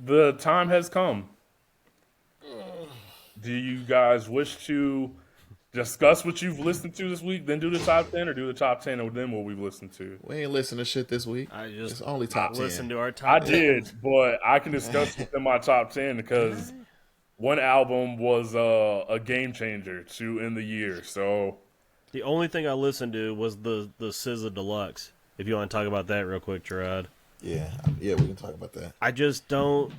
the time has come. Do you guys wish to discuss what you've listened to this week, then do the top 10, or do the top 10 and then what we've listened to? We ain't listening to shit this week. I just It's only top 10. listened to our I top 10. did, but I can discuss within my top 10 because one album was a game changer to end the year. So The only thing I listened to was the SZA Deluxe. If you want to talk about that real quick, Gerard. Yeah, we can talk about that. I just don't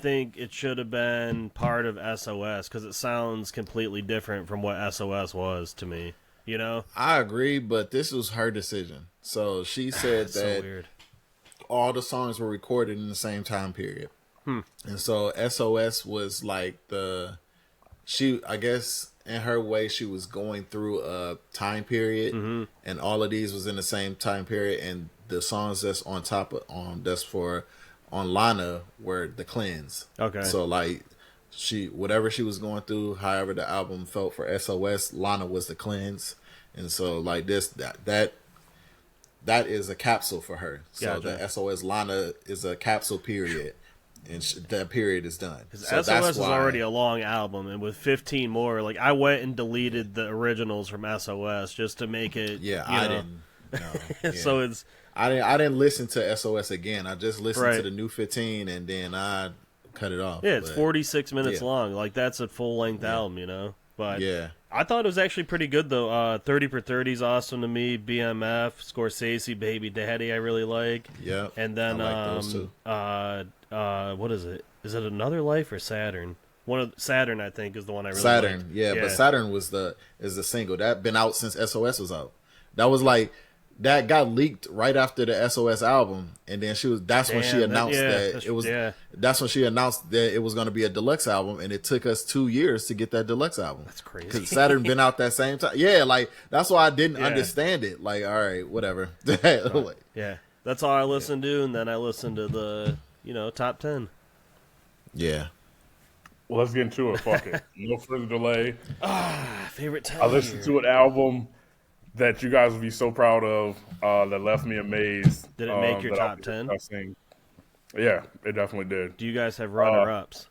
think it should have been part of SOS because it sounds completely different from what SOS was to me. You know? I agree, but this was her decision. So she said So that weird. all the songs were recorded in the same time period. And so SOS was like I guess in her way, she was going through a time period, and all of these was in the same time period, and the songs that's on top of that's for on Lana were the cleanse. Okay. So like whatever she was going through, however the album felt for SOS, Lana was the cleanse, and so like that is a capsule for her. So Gotcha. the SOS Lana is a capsule period. And that period is done. Because So SOS that's is why, already a long album, and with 15 more, like I went and deleted the originals from SOS just to make it. Yeah, you I know. didn't. No, yeah. So it's I didn't listen to SOS again. I just listened Right. to the new 15, and then I cut it off. it's But, 46 minutes yeah. long. Like that's a full length album, you know. But Yeah, I thought it was actually pretty good though. 30 for 30 is awesome to me. BMF, Scorsese, Baby Daddy, I really like. yeah. And then I like those too. what is it? Is it Another Life or Saturn? One of Saturn, I think, is the one I really Saturn, like. yeah, but Saturn is the single that been out since SOS was out. That was like that got leaked right after the SOS album, and then that's when she announced that it was. That's when she announced that it was going to be a deluxe album, and it took us 2 years to get that deluxe album. That's crazy. Because Saturn been out that same time. Yeah, like that's why I didn't understand it. Like, all right, whatever. Like, Yeah, that's all I listened to, and then I listened to the top 10. yeah. well, let's get into it. Fuck it. No further delay. Favorite time. I listened to an album that you guys will be so proud of that left me amazed. Did it make your that I'll top be 10? discussing. Yeah, it definitely did. Do you guys have runner-ups?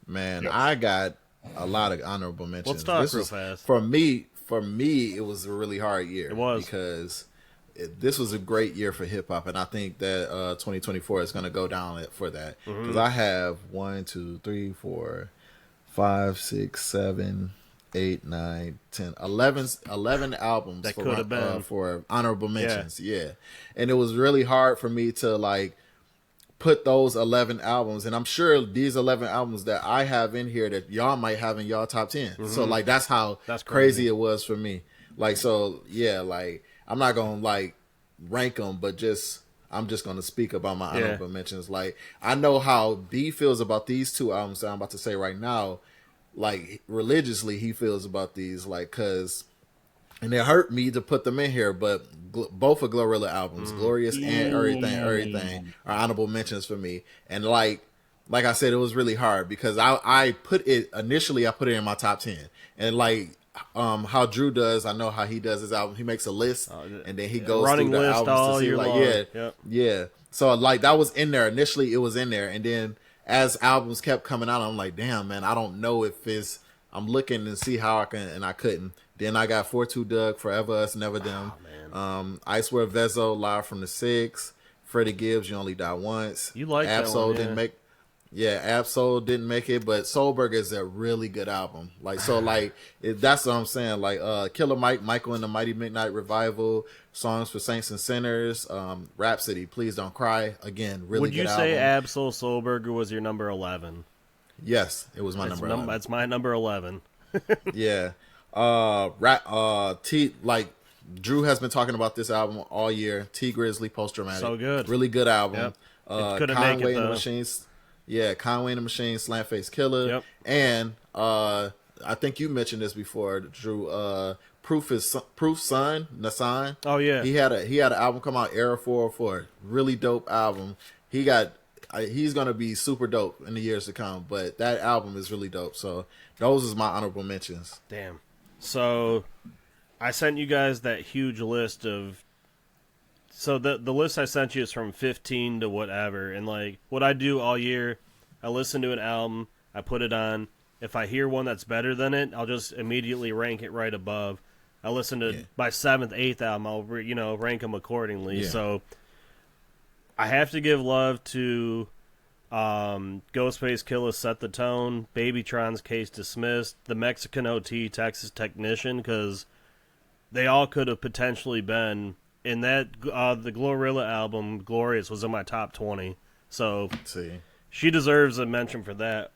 Man, Yes. I got a lot of honorable mentions. Let's talk This real was- fast. For me, it was a really hard year. It was. because this was a great year for hip hop, and I think that 2024 is going to go down for that. Because I have 1, 2, 3, 4, 5, 6, 7, 8, 9, 10, 11 albums That for, could have been. for honorable mentions. Yeah, and it was really hard for me to like put those 11 albums, and I'm sure these 11 albums that I have in here that y'all might have in y'all top 10. So like that's how That's crazy crazy. it was for me. Like, so yeah, like I'm not gonna like rank them, but I'm just gonna speak about my honorable mentions. Like, I know how B feels about these two albums that I'm about to say right now. Like, religiously he feels about these, like, cause, and it hurt me to put them in here, but both of Glorilla albums, Glorious and Everything are honorable mentions for me. And like I said, it was really hard because I put it in my top 10, and like how Drew does, I know how he does his album. He makes a list, and then he goes running through the list albums all to see, year like, long. yeah. So like that was in there initially. It was in there, and then as albums kept coming out, I'm like, damn, man, I don't know if it's. I'm looking and see how I can, and I couldn't. Then I got 4-2 Doug, Forever Us, Never Them. I Swear Vezo, Live from the Six. Freddie Gibbs, You Only Die Once. You like that Absol one, didn't make. Yeah, Absol didn't make it, but Soulberg is a really good album. Like, so, like, that's what I'm saying. Like, Killer Mike, Michael and the Mighty Midnight Revival, Songs for Saints and Sinners, Rhapsody, Please Don't Cry. Again, really Would good you album. say Absol Soulberger was your number 11? Yes, it was my number 11. That's my number 11. Yeah. Like, Drew has been talking about this album all year. T Grizzly, Post Traumatic. So good. Really good album. Yep. It couldn't make it, Conway and the though. Machines. Yeah, Conway and the Machine, Slant Face Killer. Yep. And I think you mentioned this before, Drew. Proof Son, Nassan. Oh, yeah. He had an album come out, Era 404. Really dope album. He's gonna be super dope in the years to come. But that album is really dope. So those is my honorable mentions. Damn. So I sent you guys that huge list of So the list I sent you is from 15 to whatever, and like what I do all year, I listen to an album, I put it on. If I hear one that's better than it, I'll just immediately rank it right above. I listen to my 7th, 8th album, I'll rank them accordingly. Yeah. So I have to give love to Ghostface Killah Set the Tone, Babytron's Case Dismissed, the Mexican OT Texas Technician, because they all could have potentially been in that. The Glorilla album, Glorious, was in my top 20. So she deserves a mention for that.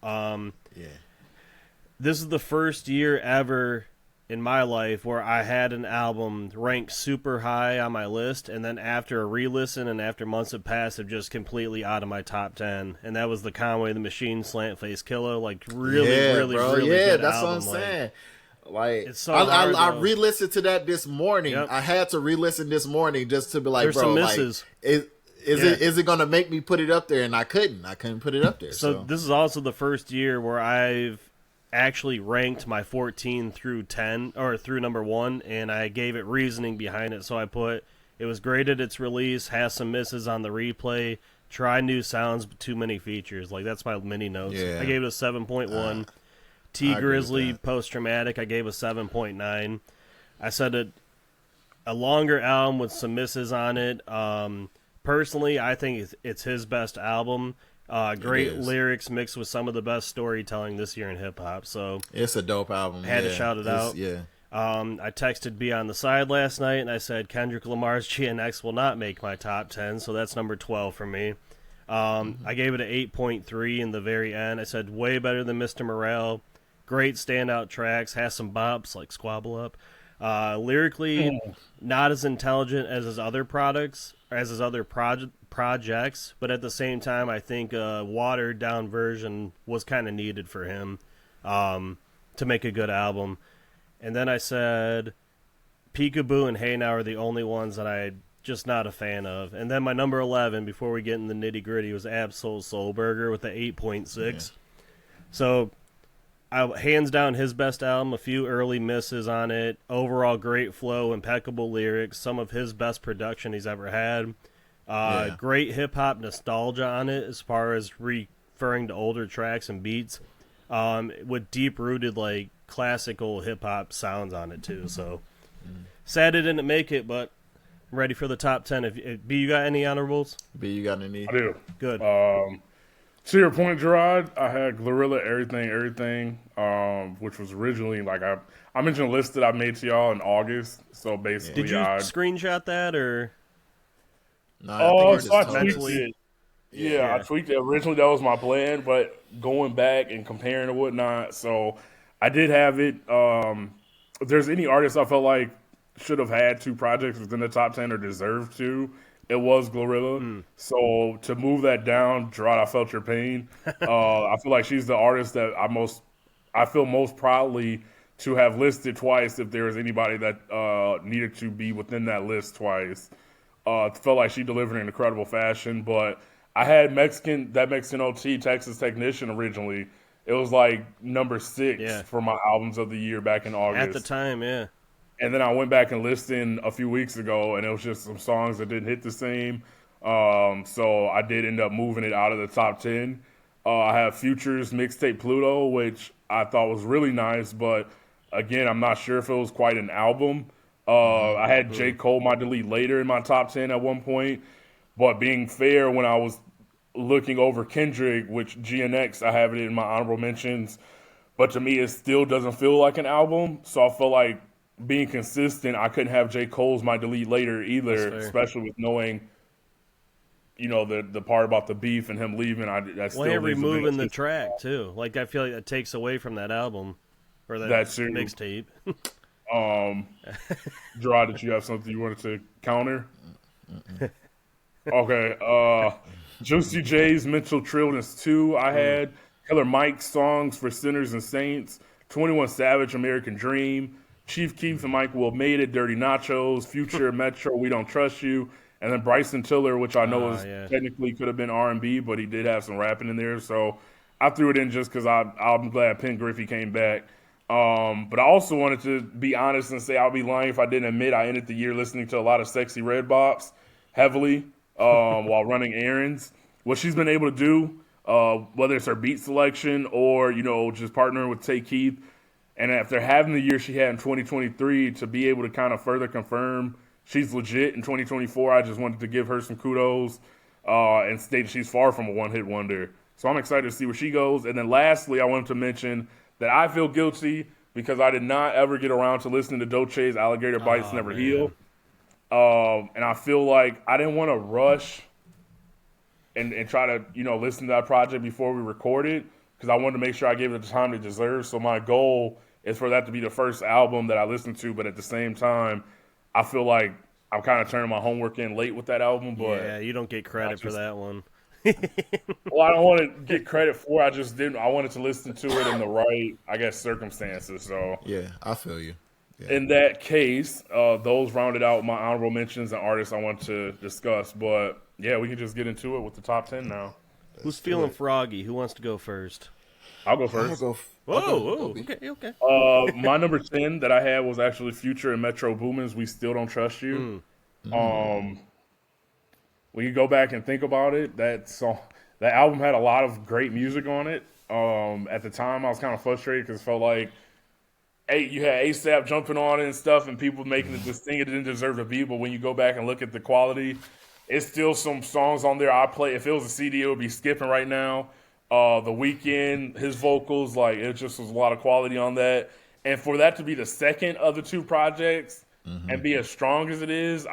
This is the first year ever in my life where I had an album ranked super high on my list, and then after a re-listen and after months have passed, it's just completely out of my top 10. And that was the Conway the Machine Slant Face Killah. Like, really good that's album. what I'm saying. Like, it's so hard, I re-listened to that this morning. Yep. I had to re-listen this morning just to be like, There's bro, some misses. Like, is it gonna make me put it up there? And I couldn't put it up there. So this is also the first year where I've actually ranked my 14 through 10 or through number 1, and I gave it reasoning behind it. So I put it was great at its release, has some misses on the replay, try new sounds but too many features. Like, that's my mini notes. I gave it a 7.1. T Grizzly Post Traumatic, I gave a 7.9. I said a longer album with some misses on it. Personally, I think it's his best album. Great lyrics mixed with some of the best storytelling this year in hip-hop. So it's a dope album. Had to shout it out. Yeah. I texted B on the side last night, and I said Kendrick Lamar's GNX will not make my top 10, so that's number 12 for me. I gave it an 8.3 in the very end. I said way better than Mr. Morale. Great standout tracks, has some bops like Squabble Up. Lyrically, not as intelligent as his other products, as his other projects, but at the same time, I think a watered down version was kind of needed for him to make a good album. And then I said Peekaboo and Hey Now are the only ones that I'm just not a fan of. And then my number 11, before we get in the nitty gritty, was Absol Soul Burger with the 8.6. So hands down his best album, a few early misses on it, overall great flow, impeccable lyrics, some of his best production he's ever had. Great hip-hop nostalgia on it as far as referring to older tracks and beats, with deep-rooted, like, classical hip-hop sounds on it, too. So, sad it didn't make it, but I'm ready for the top 10. If B, you got any honorables? B, you got any? I do. Good. To your point, Gerard, I had Glorilla Everything, which was originally, like, I mentioned a list that I made to y'all in August, so basically Did you screenshot that, or... No, I tweaked it. Yeah, I tweaked it. Originally, that was my plan, but going back and comparing and whatnot, so I did have it. If there's any artist I felt like should have had 2 projects within the top 10 or deserved to, it was Glorilla. So to move that down, Gerard, I felt your pain. I feel like she's the artist that I feel most proudly to have listed twice if there was anybody that needed to be within that list twice. Felt like she delivered in incredible fashion, but I had Mexican OT Texas Technician originally. It was like number 6 for my albums of the year back in August. At the time, yeah. And then I went back and listened a few weeks ago, and it was just some songs that didn't hit the same. So I did end up moving it out of the top 10. I have Future's mixtape Pluto, which I thought was really nice, but again, I'm not sure if it was quite an album. I had J. Cole, my delete later in my top 10 at one point. But being fair, when I was looking over Kendrick, which GNX, I have it in my honorable mentions. But to me, it still doesn't feel like an album. So I feel like being consistent, I couldn't have J. Cole's my delete later either, especially with knowing, the part about the beef and him leaving. That's still removing the track, too. Like, I feel like that takes away from that album or that mixtape. Gerard, did you have something you wanted to counter? Okay. Juicy J's Mental Trillness 2. I had Killer Mike's Songs for Sinners and Saints. 21 Savage, American Dream. Chief Keef and Mike Will Made It, Dirty Nachos. Future, Metro, We Don't Trust You. And then Bryson Tiller, which I know technically could have been R&B, but he did have some rapping in there. So I threw it in just because I'm glad Penn Griffey came back. But I also wanted to be honest and say I'll be lying if I didn't admit I ended the year listening to a lot of Sexy Red Bops. heavily while running errands. What she's been able to do, whether it's her beat selection or just partnering with Doechii, and after having the year she had in 2023, to be able to kind of further confirm she's legit in 2024, I just wanted to give her some kudos and state she's far from a one-hit wonder. So I'm excited to see where she goes. And then lastly, I wanted to mention that I feel guilty because I did not ever get around to listening to Doechii's Alligator Bites Never Heal. And I feel like I didn't want to rush and try to listen to that project before we recorded, because I wanted to make sure I gave it the time it deserves. So my goal is for that to be the first album that I listen to, but at the same time, I feel like I'm kind of turning my homework in late with that album. But yeah, you don't get credit for that one. Well, I don't want to get credit for it. I just didn't. I wanted to listen to it in the right, I guess, circumstances. So Yeah, I feel you. Yeah. in that case, those rounded out my honorable mentions and artists I want to discuss. But yeah, we can just get into it with the top 10 now. Who's feeling froggy? Who wants to go first? I'll go I'll first. go. Whoa, okay. My number 10 that I had was actually Future and Metro Boomin's "We Still Don't Trust You." When you go back and think about it, that album had a lot of great music on it. At the time, I was kind of frustrated because it felt like you had ASAP jumping on it and stuff, and people making this thing it didn't deserve to be. But when you go back and look at the quality, it's still some songs on there I play. If it was a CD, it would be skipping right now. The Weeknd, his vocals, like it just was a lot of quality on that. And for that to be the second of the two projects and be as strong as it is,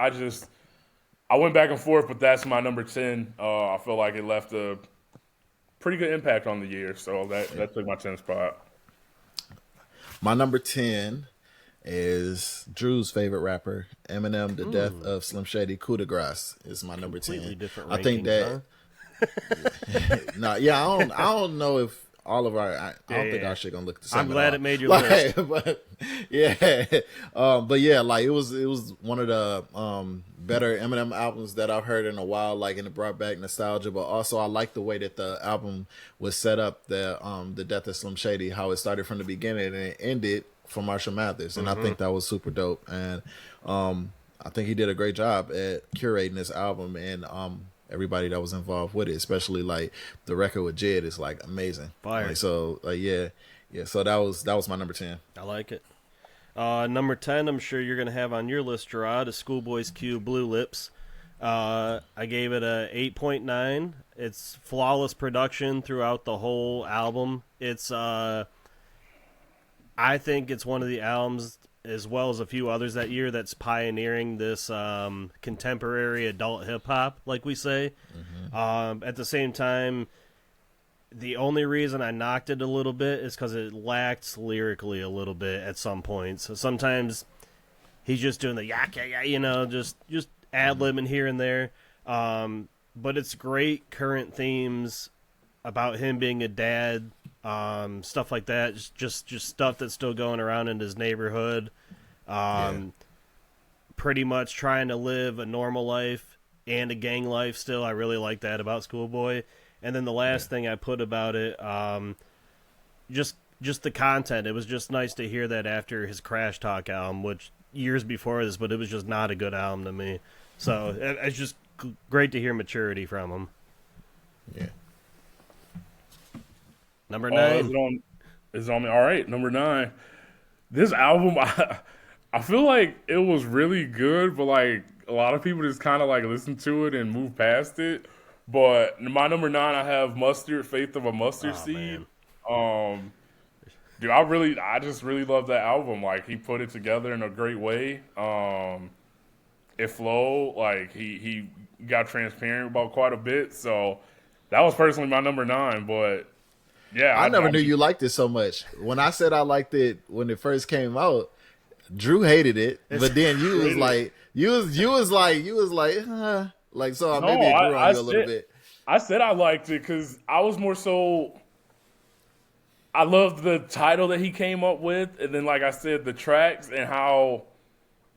I went back and forth, but that's my number 10. I feel like it left a pretty good impact on the year, so that took my 10th spot. My number 10 is Drew's favorite rapper, Eminem. The Death of Slim Shady, Coup de Grace is my number 10. Completely different I think that. rankings, I don't know if all of our. I don't think our shit gonna look the same. I'm glad it made your list. list. But yeah, but yeah, like it was one of the better Eminem albums that I've heard in a while. Like, and it brought back nostalgia, but also I like the way that the album was set up. The Death of Slim Shady, how it started from the beginning and it ended for Marshall Mathers, and I think that was super dope. And I think he did a great job at curating this album and everybody that was involved with it, especially like the record with Jid is like amazing. Fire. Yeah. So that was my number 10. I like it. Number 10, I'm sure you're going to have on your list, Gerard, is Schoolboy's Q, Blue Lips. I gave it a 8.9. It's flawless production throughout the whole album. It's I think it's one of the albums, as well as a few others that year, that's pioneering this contemporary adult hip-hop, like we say. At the same time, the only reason I knocked it a little bit is because it lacked lyrically a little bit at some points. So sometimes he's just doing the yak, just ad-libbing here and there. But it's great current themes about him being a dad, stuff like that. Just stuff that's still going around in his neighborhood. Pretty much trying to live a normal life and a gang life still. I really like that about Schoolboy. And then the last thing I put about it, just the content. It was just nice to hear that after his Crash Talk album, which years before this, but it was just not a good album to me. So it's just great to hear maturity from him. Yeah. Number 9. Is it on me? All right, number 9. This album, I feel like it was really good, but like a lot of people just kind of like listen to it and move past it. But my number 9, I have Mustard, Faith of a Mustard Seed. Dude, I just really love that album. Like, he put it together in a great way. It flowed. Like, he got transparent about quite a bit. So that was personally my number 9. But yeah, I never knew you liked it so much. When I said I liked it when it first came out, Drew hated it, but then you was like, like, so maybe it grew on you a little bit. I said I liked it because I was more so. I loved the title that he came up with, and then, like I said, the tracks and how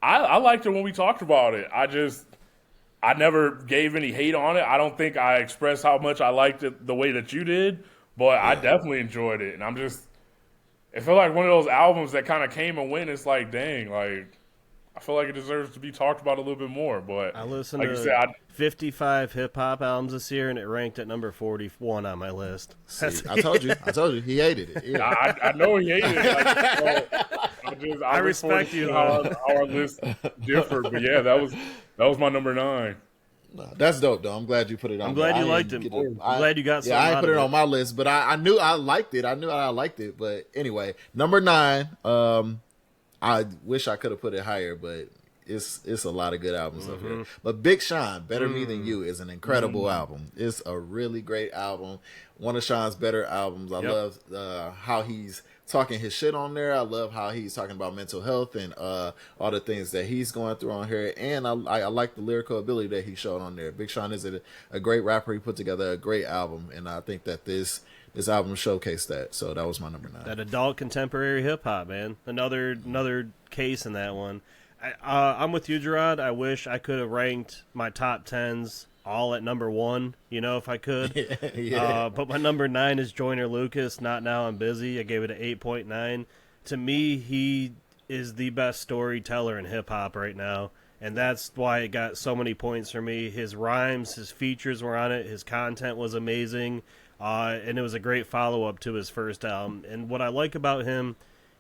I liked it when we talked about it. I never gave any hate on it. I don't think I expressed how much I liked it the way that you did, but I definitely enjoyed it. And it felt like one of those albums that kind of came and went. It's like, dang, like I feel like it deserves to be talked about a little bit more. But I listened like you to said, 55 hip hop albums this year, and it ranked at number 41 on my list. See, I told you, he hated it. Yeah. I know he hated it. I respect you, how our list differed, but yeah, that was my number 9. No, that's dope, though. I'm glad you put it on. I'm glad you liked it. I'm glad you got something I ain't out put of it on my list, but I knew I liked it. I knew I liked it. But anyway, number 9. I wish I could have put it higher, but it's a lot of good albums up here. But Big Sean, Better Me Than You, is an incredible album. It's a really great album. One of Sean's better albums. I love how he's talking his shit on there. I love how he's talking about mental health and all the things that he's going through on here. And I like the lyrical ability that he showed on there. Big Sean is a great rapper. He put together a great album, and I think that this album showcased that. So that was my number 9. That adult contemporary hip hop, man. Another case in that one. I'm with you, Gerard. I wish I could have ranked my top 10s all at number 1, if I could. But my number 9 is Joyner Lucas, Not Now I'm Busy. I gave it an 8.9. To me, he is the best storyteller in hip-hop right now, and that's why it got so many points for me. His rhymes, his features were on it, his content was amazing, and it was a great follow-up to his first album. And what I like about him,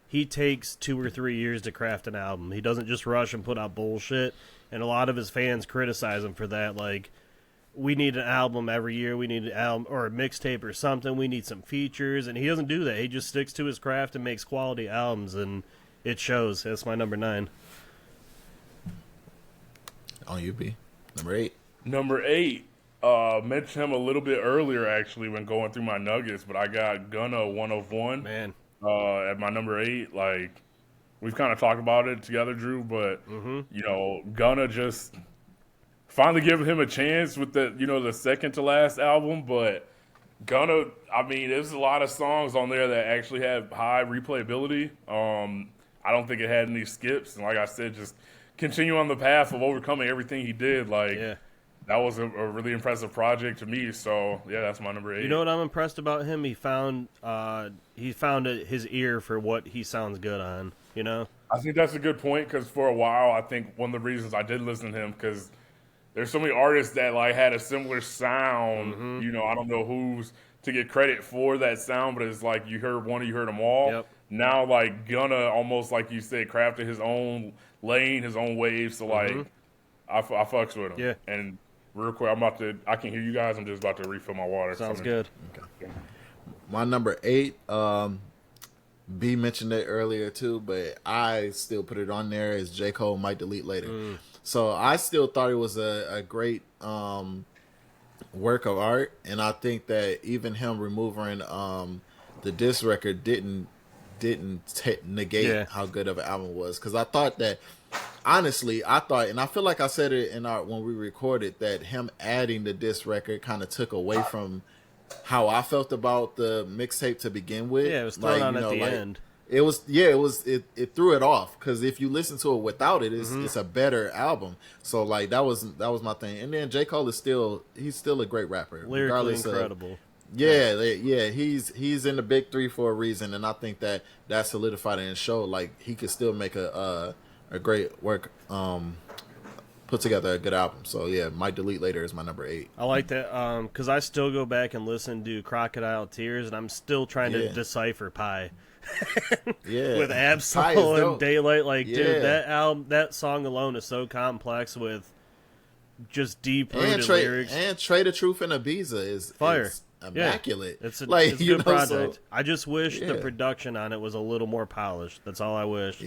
he takes 2 or 3 years to craft an album. He doesn't just rush and put out bullshit, and a lot of his fans criticize him for that, like, we need an album every year. We need an album or a mixtape or something. We need some features. And he doesn't do that. He just sticks to his craft and makes quality albums, and it shows. That's my number 9. On you, B. Number 8. Number 8. Mentioned him a little bit earlier, actually, when going through my nuggets, but I got Gunna 101. Man. At my number 8. Like, we've kind of talked about it together, Drew, but, Gunna just finally giving him a chance with the second to last album, but Gunna, I mean, there's a lot of songs on there that actually have high replayability. I don't think it had any skips, and like I said, just continue on the path of overcoming everything he did. That was a really impressive project to me. So yeah, that's my number 8. You know what I'm impressed about him? He found his ear for what he sounds good on. I think that's a good point, because for a while, I think one of the reasons I did listen to him, because there's so many artists that had a similar sound. I don't know who's to get credit for that sound, but it's like you heard one, you heard them all. Yep. Now, Gunna, almost like you said, crafted his own lane, his own wave. So I fucks with him. Yeah. And real quick, I can hear you guys. I'm just about to refill my water. Sounds good. Okay. My number 8. B mentioned it earlier too, but I still put it on there, as J. Cole Might Delete Later. So I still thought it was a great work of art, and I think that even him removing the diss record didn't negate how good of an album it was. Because I thought that, honestly, and I feel like I said it when we recorded, that him adding the diss record kind of took away from how I felt about the mixtape to begin with. Yeah, it was thrown on at the end. It threw it off, because if you listen to it without it, it's a better album. So that was my thing. And then J. Cole he's still a great rapper, lyrically incredible. He's in the big 3 for a reason, and I think that solidified it and showed he could still make a great work, put together a good album. So yeah, Might Delete Later is my number 8. I like that, because I still go back and listen to Crocodile Tears, and I'm still trying to decipher Pie. With Absol and Daylight, dude, that album, that song alone is so complex, with just deep rooted lyrics. And Trade of Truth and Ibiza is fire. It's immaculate. It's a good project. I just wish the production on it was a little more polished. That's all I wish.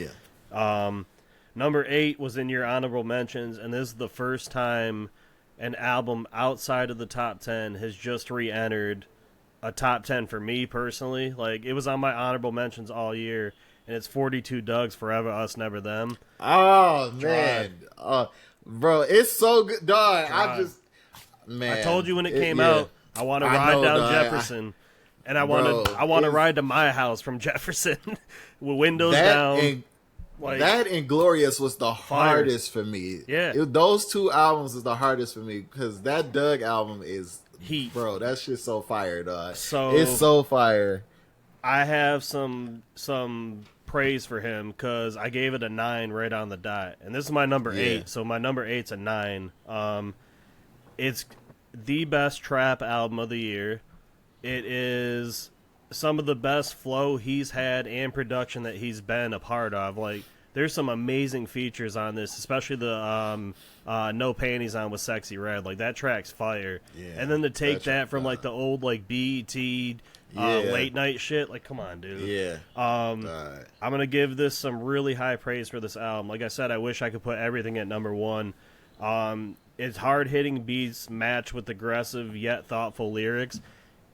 Number 8 was in your honorable mentions, and this is the first time an album outside of the top 10 has just re-entered a top 10 for me personally. It was on my honorable mentions all year, and it's 42 Doug's Forever Us Never Them. Oh man, bro, it's so good, dog. I told you when it came out, I want to ride down Jefferson, and I want to ride to my house from Jefferson with windows down. That and Glorious was the hardest for me. Yeah, those 2 albums is the hardest for me, because that Doug album is heat, bro. That shit's so fire, dog. So it's so fire. I have some praise for him because I gave it a 9 right on the dot, and this is my number 8. So my number 8's a 9. It's the best trap album of the year. It is some of the best flow he's had and production that he's been a part of. Like, there's some amazing features on this, especially the No Panties On with Sexy Red. Like, that track's fire. Yeah, and then to take that from like the old like BET late night shit, like, come on, dude. Yeah. I'm gonna give this some really high praise for this album. Like I said, I wish I could put everything at number 1. It's hard hitting beats matched with aggressive yet thoughtful lyrics,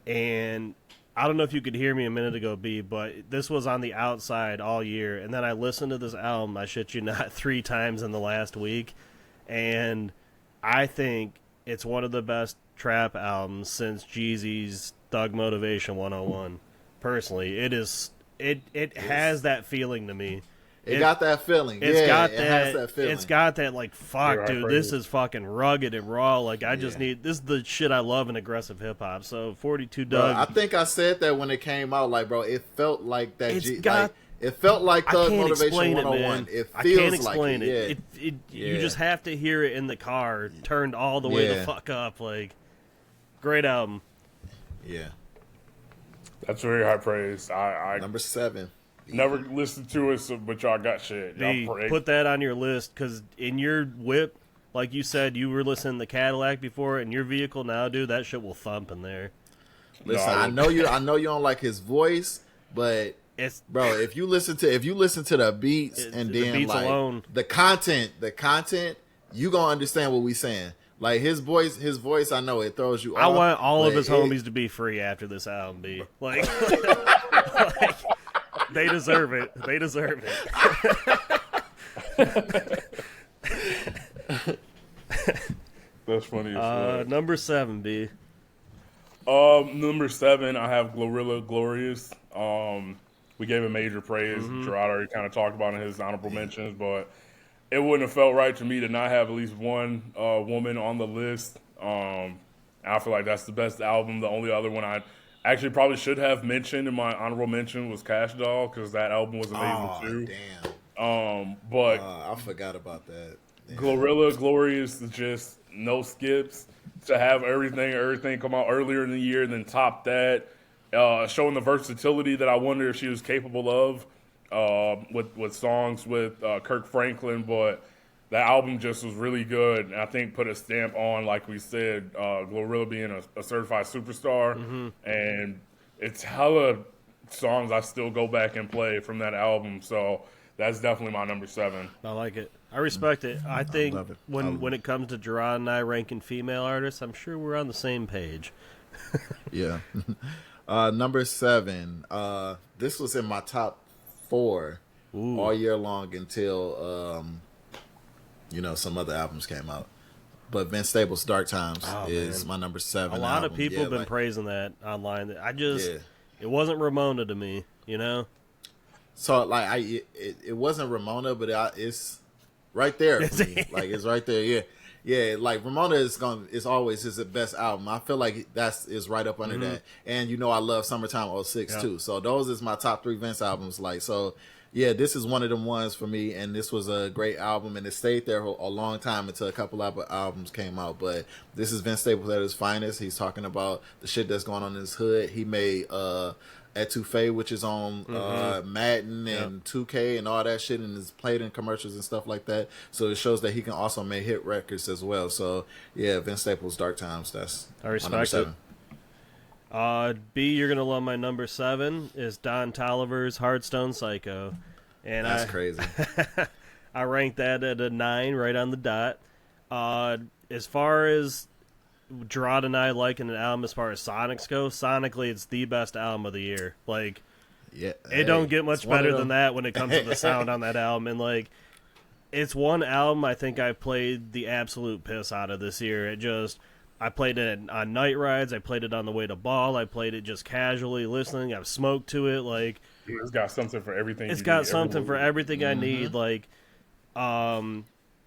and I don't know if you could hear me a minute ago, B, but this was on the outside all year, and then I listened to this album, I shit you not, 3 times in the last week, and I think it's one of the best trap albums since Jeezy's Thug Motivation 101. Personally, it has that feeling to me. It got that feeling. It's got it has that feeling. It's got that, like, fuck, dude, this is fucking rugged and raw. Like, I just need, this is the shit I love in aggressive hip hop. So 42 Doug. Bro, I think I said that when it came out. Like, bro, it felt like that. It felt like Thug Motivation 101. It feels I can't explain like it. You just have to hear it in the car, turned all the way the fuck up. Like, great album. Yeah. That's very high praise. I number 7. never listened to it, but y'all got shit. Put that on your list, because in your whip, like you said, you were listening to the Cadillac before. In your vehicle now, dude, that shit will thump in there. Listen, I know you don't like his voice, but bro, if you listen to the beats and then beats like alone, the content, you gonna understand what we saying. Like his voice, I know it throws you off. I want all of his homies to be free after this album, B. Like, like, they deserve it. They deserve it. That's funny as fuck. Number 7, B. Number 7, I have Glorilla Glorious. We gave it major praise. Gerard already kind of talked about it in his honorable mentions, but it wouldn't have felt right to me to not have at least one woman on the list. I feel like that's the best album. The only other one I actually probably should have mentioned in my honorable mention was Cash Doll, because that album was amazing too. Damn. But I forgot about that. Damn. Glorilla Glorious is just no skips. To have everything come out earlier in the year and then top that, showing the versatility that I wonder if she was capable of with songs with Kirk Franklin, but that album just was really good, and I think put a stamp on, like we said, Glorilla being a certified superstar, and it's hella songs I still go back and play from that album, so that's definitely my number 7. I like it. I respect it. I think when it comes to Gerard and I ranking female artists, I'm sure we're on the same page. Yeah. Number 7. This was in my top 4 all year long until some other albums came out. But Vince Staples' Dark Times is my number 7. A lot of people have been praising that online. It wasn't Ramona to me, you know? So like it wasn't Ramona, but it's right there for me. Like, it's right there. Yeah. Like, Ramona is always his best album. I feel like is right up under that. And I love Summertime '06 too. So those is my top 3 Vince albums. Like, so yeah, this is one of them ones for me. And this was a great album, and it stayed there a long time until a couple of albums came out. But this is Vince Staples at his finest. He's talking about the shit that's going on in his hood. He made Etouffee, which is on Madden and 2K and all that shit, and is played in commercials and stuff like that. So it shows that he can also make hit records as well. So yeah, Vince Staples' Dark Times. That's I respect it. B, you're gonna love my number 7 is Don Toliver's Hardstone Psycho, and that's crazy. I ranked that at a 9, right on the dot. As far as Gerard and I liking an album, as far as Sonics go, sonically it's the best album of the year. Like, it don't get much better than that when it comes to the sound on that album. And like, it's one album I think I played the absolute piss out of this year. I played it on night rides, I played it on the way to ball, I played it just casually listening, I've smoked to it. Like, it's got something for everything. It's got something for everything I need. Like,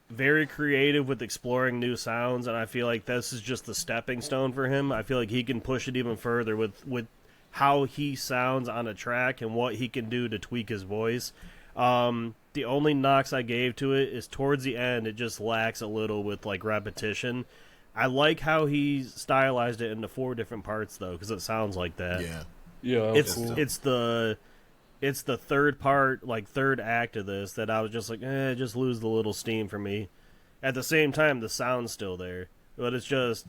very creative with exploring new sounds, and I feel like this is just the stepping stone for him. I feel like he can push it even further with how he sounds on a track and what he can do to tweak his voice. The only knocks I gave to it is towards the end, it just lacks a little with like repetition. I like how he stylized it into 4 different parts though, because it sounds like that. Yeah. It's the third part, like third act of this that I was just like, just lose the little steam for me. At the same time, the sound's still there, but it's just,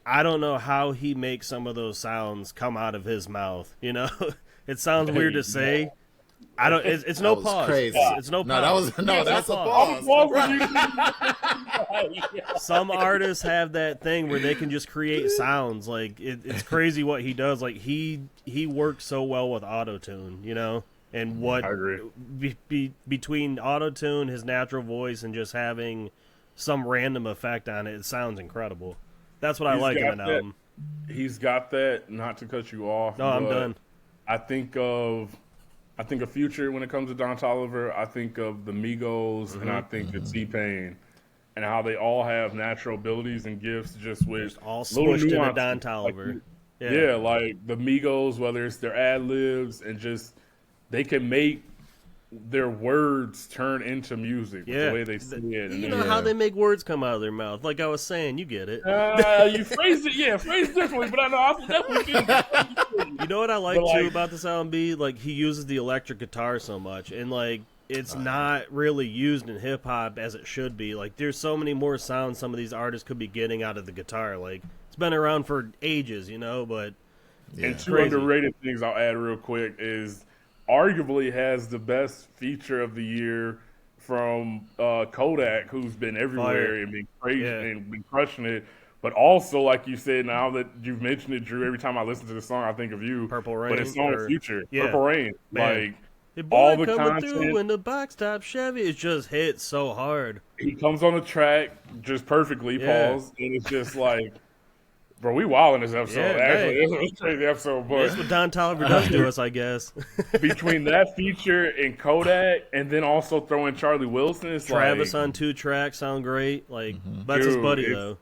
I don't know how he makes some of those sounds come out of his mouth. You know, it sounds weird to say. I don't. It's no pause. Crazy. It's no pause. That's a pause. Some artists have that thing where they can just create sounds. Like it's crazy what he does. Like he works so well with auto-tune, you know, and what I agree. Between auto-tune, his natural voice, and just having some random effect on it, it sounds incredible. That's what I like in an album. He's got that. Not to cut you off. No, I'm done. I think of Future when it comes to Don Toliver. I think of the Migos, and I think of T-Pain, and how they all have natural abilities and gifts, just with all little smushed into nuances. Don Toliver. Yeah, like the Migos, whether it's their ad libs and just they can make their words turn into music with the way they say it. You know how they make words come out of their mouth. Like I was saying, you get it. You phrased it, phrased differently, but I know I definitely feel it. You know what I like too about this album, B? Like he uses the electric guitar so much, and like it's not really used in hip hop as it should be. Like there's so many more sounds some of these artists could be getting out of the guitar. Like it's been around for ages, you know, but and two underrated things I'll add real quick is arguably has the best feature of the year from Kodak, who's been everywhere and been crazy and been crushing it. But also, like you said, now that you've mentioned it, Drew, every time I listen to the song, I think of you. Purple Rain. But it's on Future. Purple Rain. Man. Like, hey boy, all the coming content. Through in the box top Chevy, it just hits so hard. He comes on the track just perfectly, pause, and it's just like, bro, we wild in this episode. Actually, it's a crazy episode. But that's what Don Toliver does to us, I guess. Between that feature and Kodak, and then also throw in Charlie Wilson, it's Travis like, on 2 tracks sound great. Like that's his buddy though.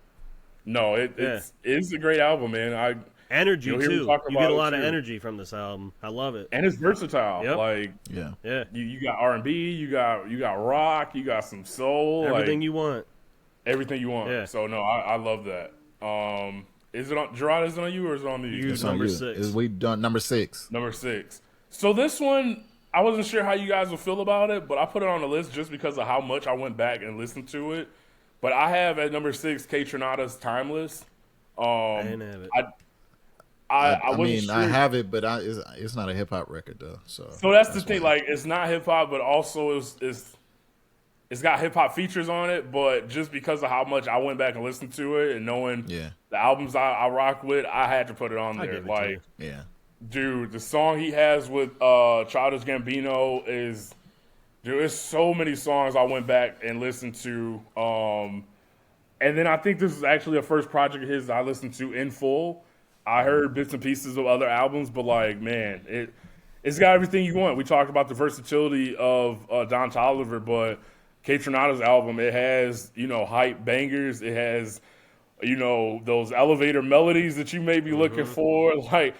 No, it's a great album, man. Energy too. You get a lot of energy from this album. I love it, and it's versatile. Yep. Like you got R&B, you got rock, you got some soul, everything you want. Everything you want. Yeah. So no, I love that. Is it on Gerard? Is it on you or is it on me? It's number 6. Is we done number 6? Number 6. So this one, I wasn't sure how you guys would feel about it, but I put it on the list just because of how much I went back and listened to it. But I have at number 6 Kaytranada's Timeless. I didn't have it. I mean, sure. I have it, but it's not a hip hop record though. So that's the thing. Like, it's not hip hop, but also it's got hip hop features on it. But just because of how much I went back and listened to it and knowing the albums I rock with, I had to put it on there. Like, dude, the song he has with Childish Gambino is. Dude, there's so many songs I went back and listened to. And then I think this is actually a first project of his I listened to in full. I heard bits and pieces of other albums, but like, man, it's got everything you want. We talked about the versatility of Don Toliver, but Kaytranada's album, it has, hype bangers. It has, those elevator melodies that you may be looking for. Like,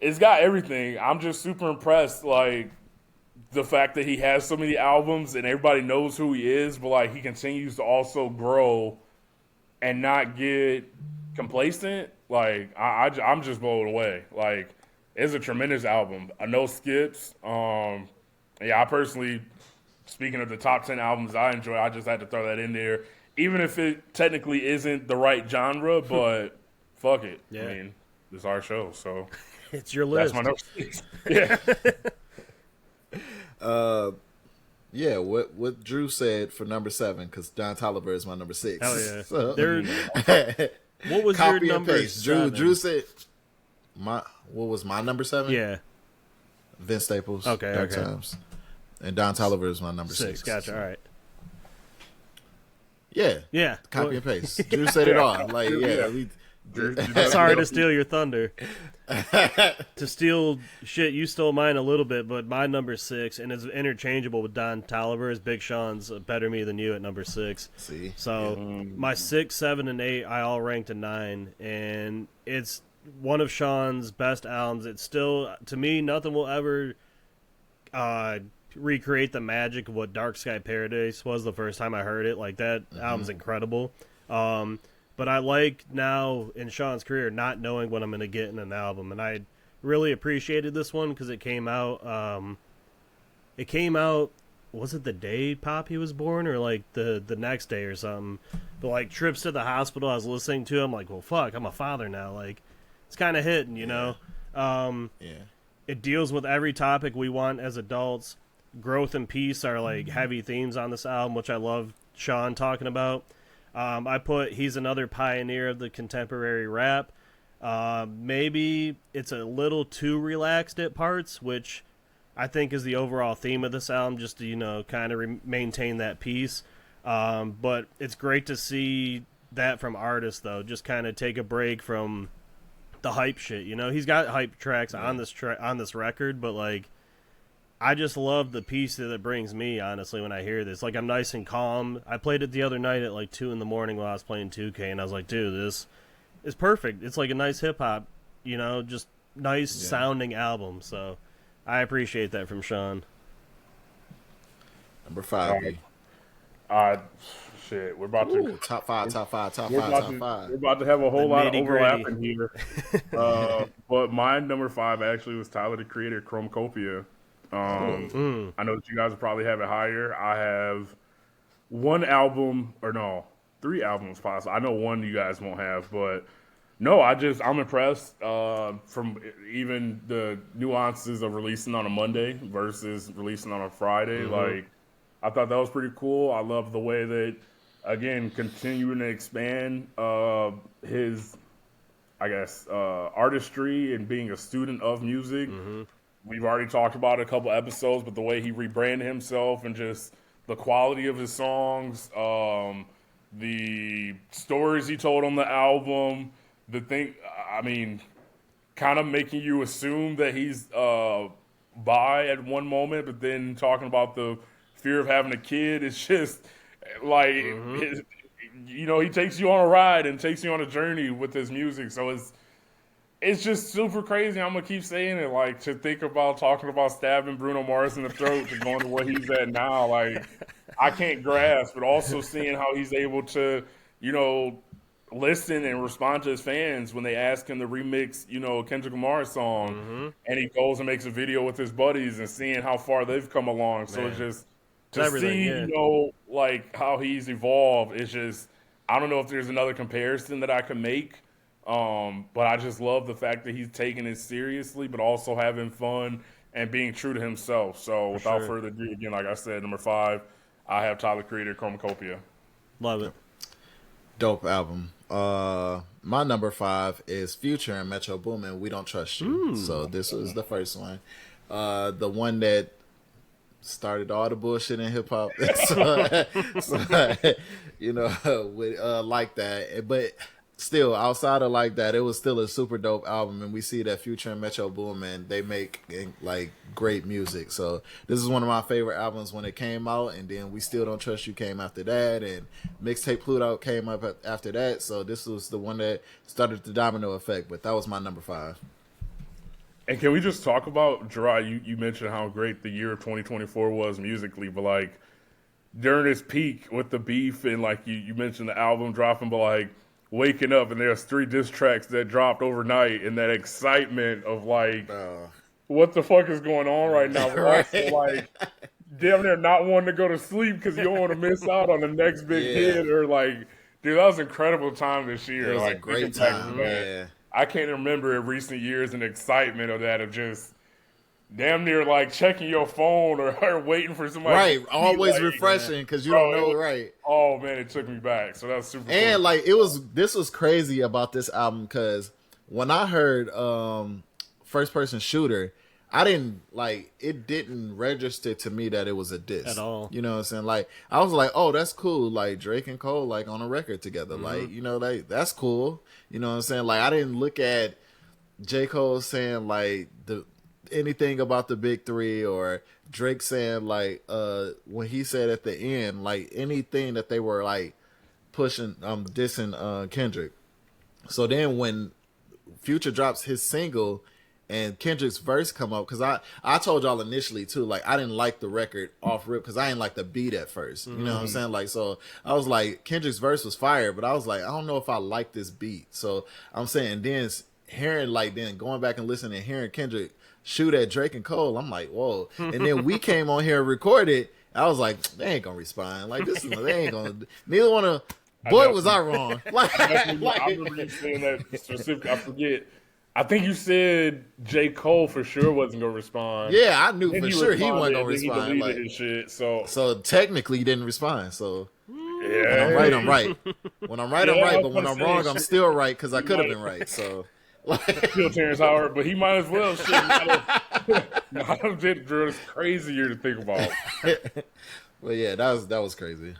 it's got everything. I'm just super impressed, like, the fact that he has so many albums and everybody knows who he is, but like he continues to also grow and not get complacent. Like I'm just blown away. Like it's a tremendous album. No skips. I personally, speaking of the top 10 albums I enjoy, I just had to throw that in there, even if it technically isn't the right genre. But fuck it. I mean, it's our show, so it's your list. That's my number 6. Yeah. What Drew said for number 7, because Don Toliver is my number 6. Hell yeah. So, what was your number 7? Drew said what was my number 7? Yeah. Vince Staples. Okay. Dark Times. And Don Toliver is my number 6. Gotcha. All right. Yeah. Copy and paste. Drew said it all. Like, Sorry to steal your thunder. To steal shit, you stole mine a little bit, but my number 6, and it's interchangeable with Don Toliver, is Big Sean's Better Me Than You at number 6. See? So my 6, 7, and 8, I all ranked a 9, and it's one of Sean's best albums. It's still, to me, nothing will ever recreate the magic of what Dark Sky Paradise was the first time I heard it. Like, that album's incredible. But I like now in Sean's career not knowing what I'm going to get in an album, and I really appreciated this one because it came out. Was it the day Poppy was born, or like the next day or something? But like trips to the hospital, I was listening to. I'm like, well, fuck, I'm a father now. Like, it's kind of hitting, you know. It deals with every topic we want as adults. Growth and peace are like heavy themes on this album, which I love Sean talking about. I put he's another pioneer of the contemporary rap. Maybe it's a little too relaxed at parts, which I think is the overall theme of this album, just to, you know, kind of maintain that peace. But it's great to see that from artists, though. Just kind of take a break from the hype shit. You know, he's got hype tracks on this record, but like, I just love the peace that it brings me, honestly, when I hear this. Like, I'm nice and calm. I played it the other night at like 2 in the morning while I was playing 2K, and I was like, dude, this is perfect. It's like a nice hip hop, you know, just nice sounding album. So I appreciate that from Sean. Number 5. Shit, we're about to top five. We're about to have a whole lot of overlap in here. But my number 5 actually was Tyler the Creator, Chromacopia. I know that you guys will probably have it higher. I have 3 albums possible. I know one you guys won't have, but no, I'm impressed from even the nuances of releasing on a Monday versus releasing on a Friday. Like, I thought that was pretty cool. I love the way that, again, continuing to expand his, I guess, artistry and being a student of music. We've already talked about it a couple episodes, but the way he rebranded himself and just the quality of his songs, the stories he told on the album, kind of making you assume that he's bi at one moment, but then talking about the fear of having a kid. It's just like, he takes you on a ride and takes you on a journey with his music. So it's just super crazy. I'm gonna keep saying it. Like, to think about talking about stabbing Bruno Mars in the throat to going to where he's at now. Like, I can't grasp. But also seeing how he's able to, listen and respond to his fans when they ask him to remix, Kendrick Lamar's song, and he goes and makes a video with his buddies, and seeing how far they've come along. So it's just to see, like how he's evolved. It's just, I don't know if there's another comparison that I can make. But I just love the fact that he's taking it seriously, but also having fun and being true to himself. So without further ado, again, like I said, number 5, I have Tyler Creator, Chromacopia. Love it. Dope album. My number 5 is Future and Metro Boomin, We Don't Trust You. So this was the first one. The one that started all the bullshit in hip hop. Like that. But still, outside of like that, it was still a super dope album, and we see that Future and Metro Boomin, they make like great music. So this is one of my favorite albums when it came out, and then We Still Don't Trust You came after that, and Mixtape Pluto came up after that. So this was the one that started the domino effect. But that was my number 5. And can we just talk about, Gerard, you mentioned how great the year of 2024 was musically, but like during its peak with the beef, and like you mentioned the album dropping, but like waking up and there's 3 diss tracks that dropped overnight, and that excitement of like, what the fuck is going on right now? But also like, damn near not wanting to go to sleep because you don't want to miss out on the next big hit, or like, dude, that was an incredible time this year. It was like, a great time, man. I can't remember in recent years an excitement of that, of just damn near like checking your phone or waiting for somebody. Right, always refreshing because you don't know. Right. Oh man, it took me back. So that was super. And cool. like this was crazy about this album because when I heard First Person Shooter, it didn't register to me that it was a diss at all. You know what I'm saying? Like, I was like, oh, that's cool. Like Drake and Cole like on a record together. Like, that's cool. You know what I'm saying? Like, I didn't look at J. Cole saying like anything about the big 3, or Drake saying like when he said at the end, like anything that they were like pushing dissing Kendrick. So then when Future drops his single and Kendrick's verse come up, because I told y'all initially too, like I didn't like the record off rip because I didn't like the beat at first. You know what I'm saying? Like, so I was like, Kendrick's verse was fire, but I was like, I don't know if I like this beat. So I'm saying, then hearing, like, then going back and listening and hearing Kendrick shoot at Drake and Cole, I'm like, whoa. And then we came on here and recorded. I was like, they ain't gonna respond. Like, this is, they ain't gonna. Neither one of. Boy, was I wrong. Like, I remember you saying that specific. I forget. I think you said J. Cole for sure wasn't gonna respond. Yeah, I knew for sure he wasn't gonna respond. respond. Like, his shit, so technically he didn't respond. So yeah, when I'm right, I'm right. When I'm right, I'm right. But when I'm wrong, I'm still right because I could have been right. So like, still Terrence Howard, but he might as well. Shit, not a bit Drew. It's crazier to think about. Well, yeah, that was crazy.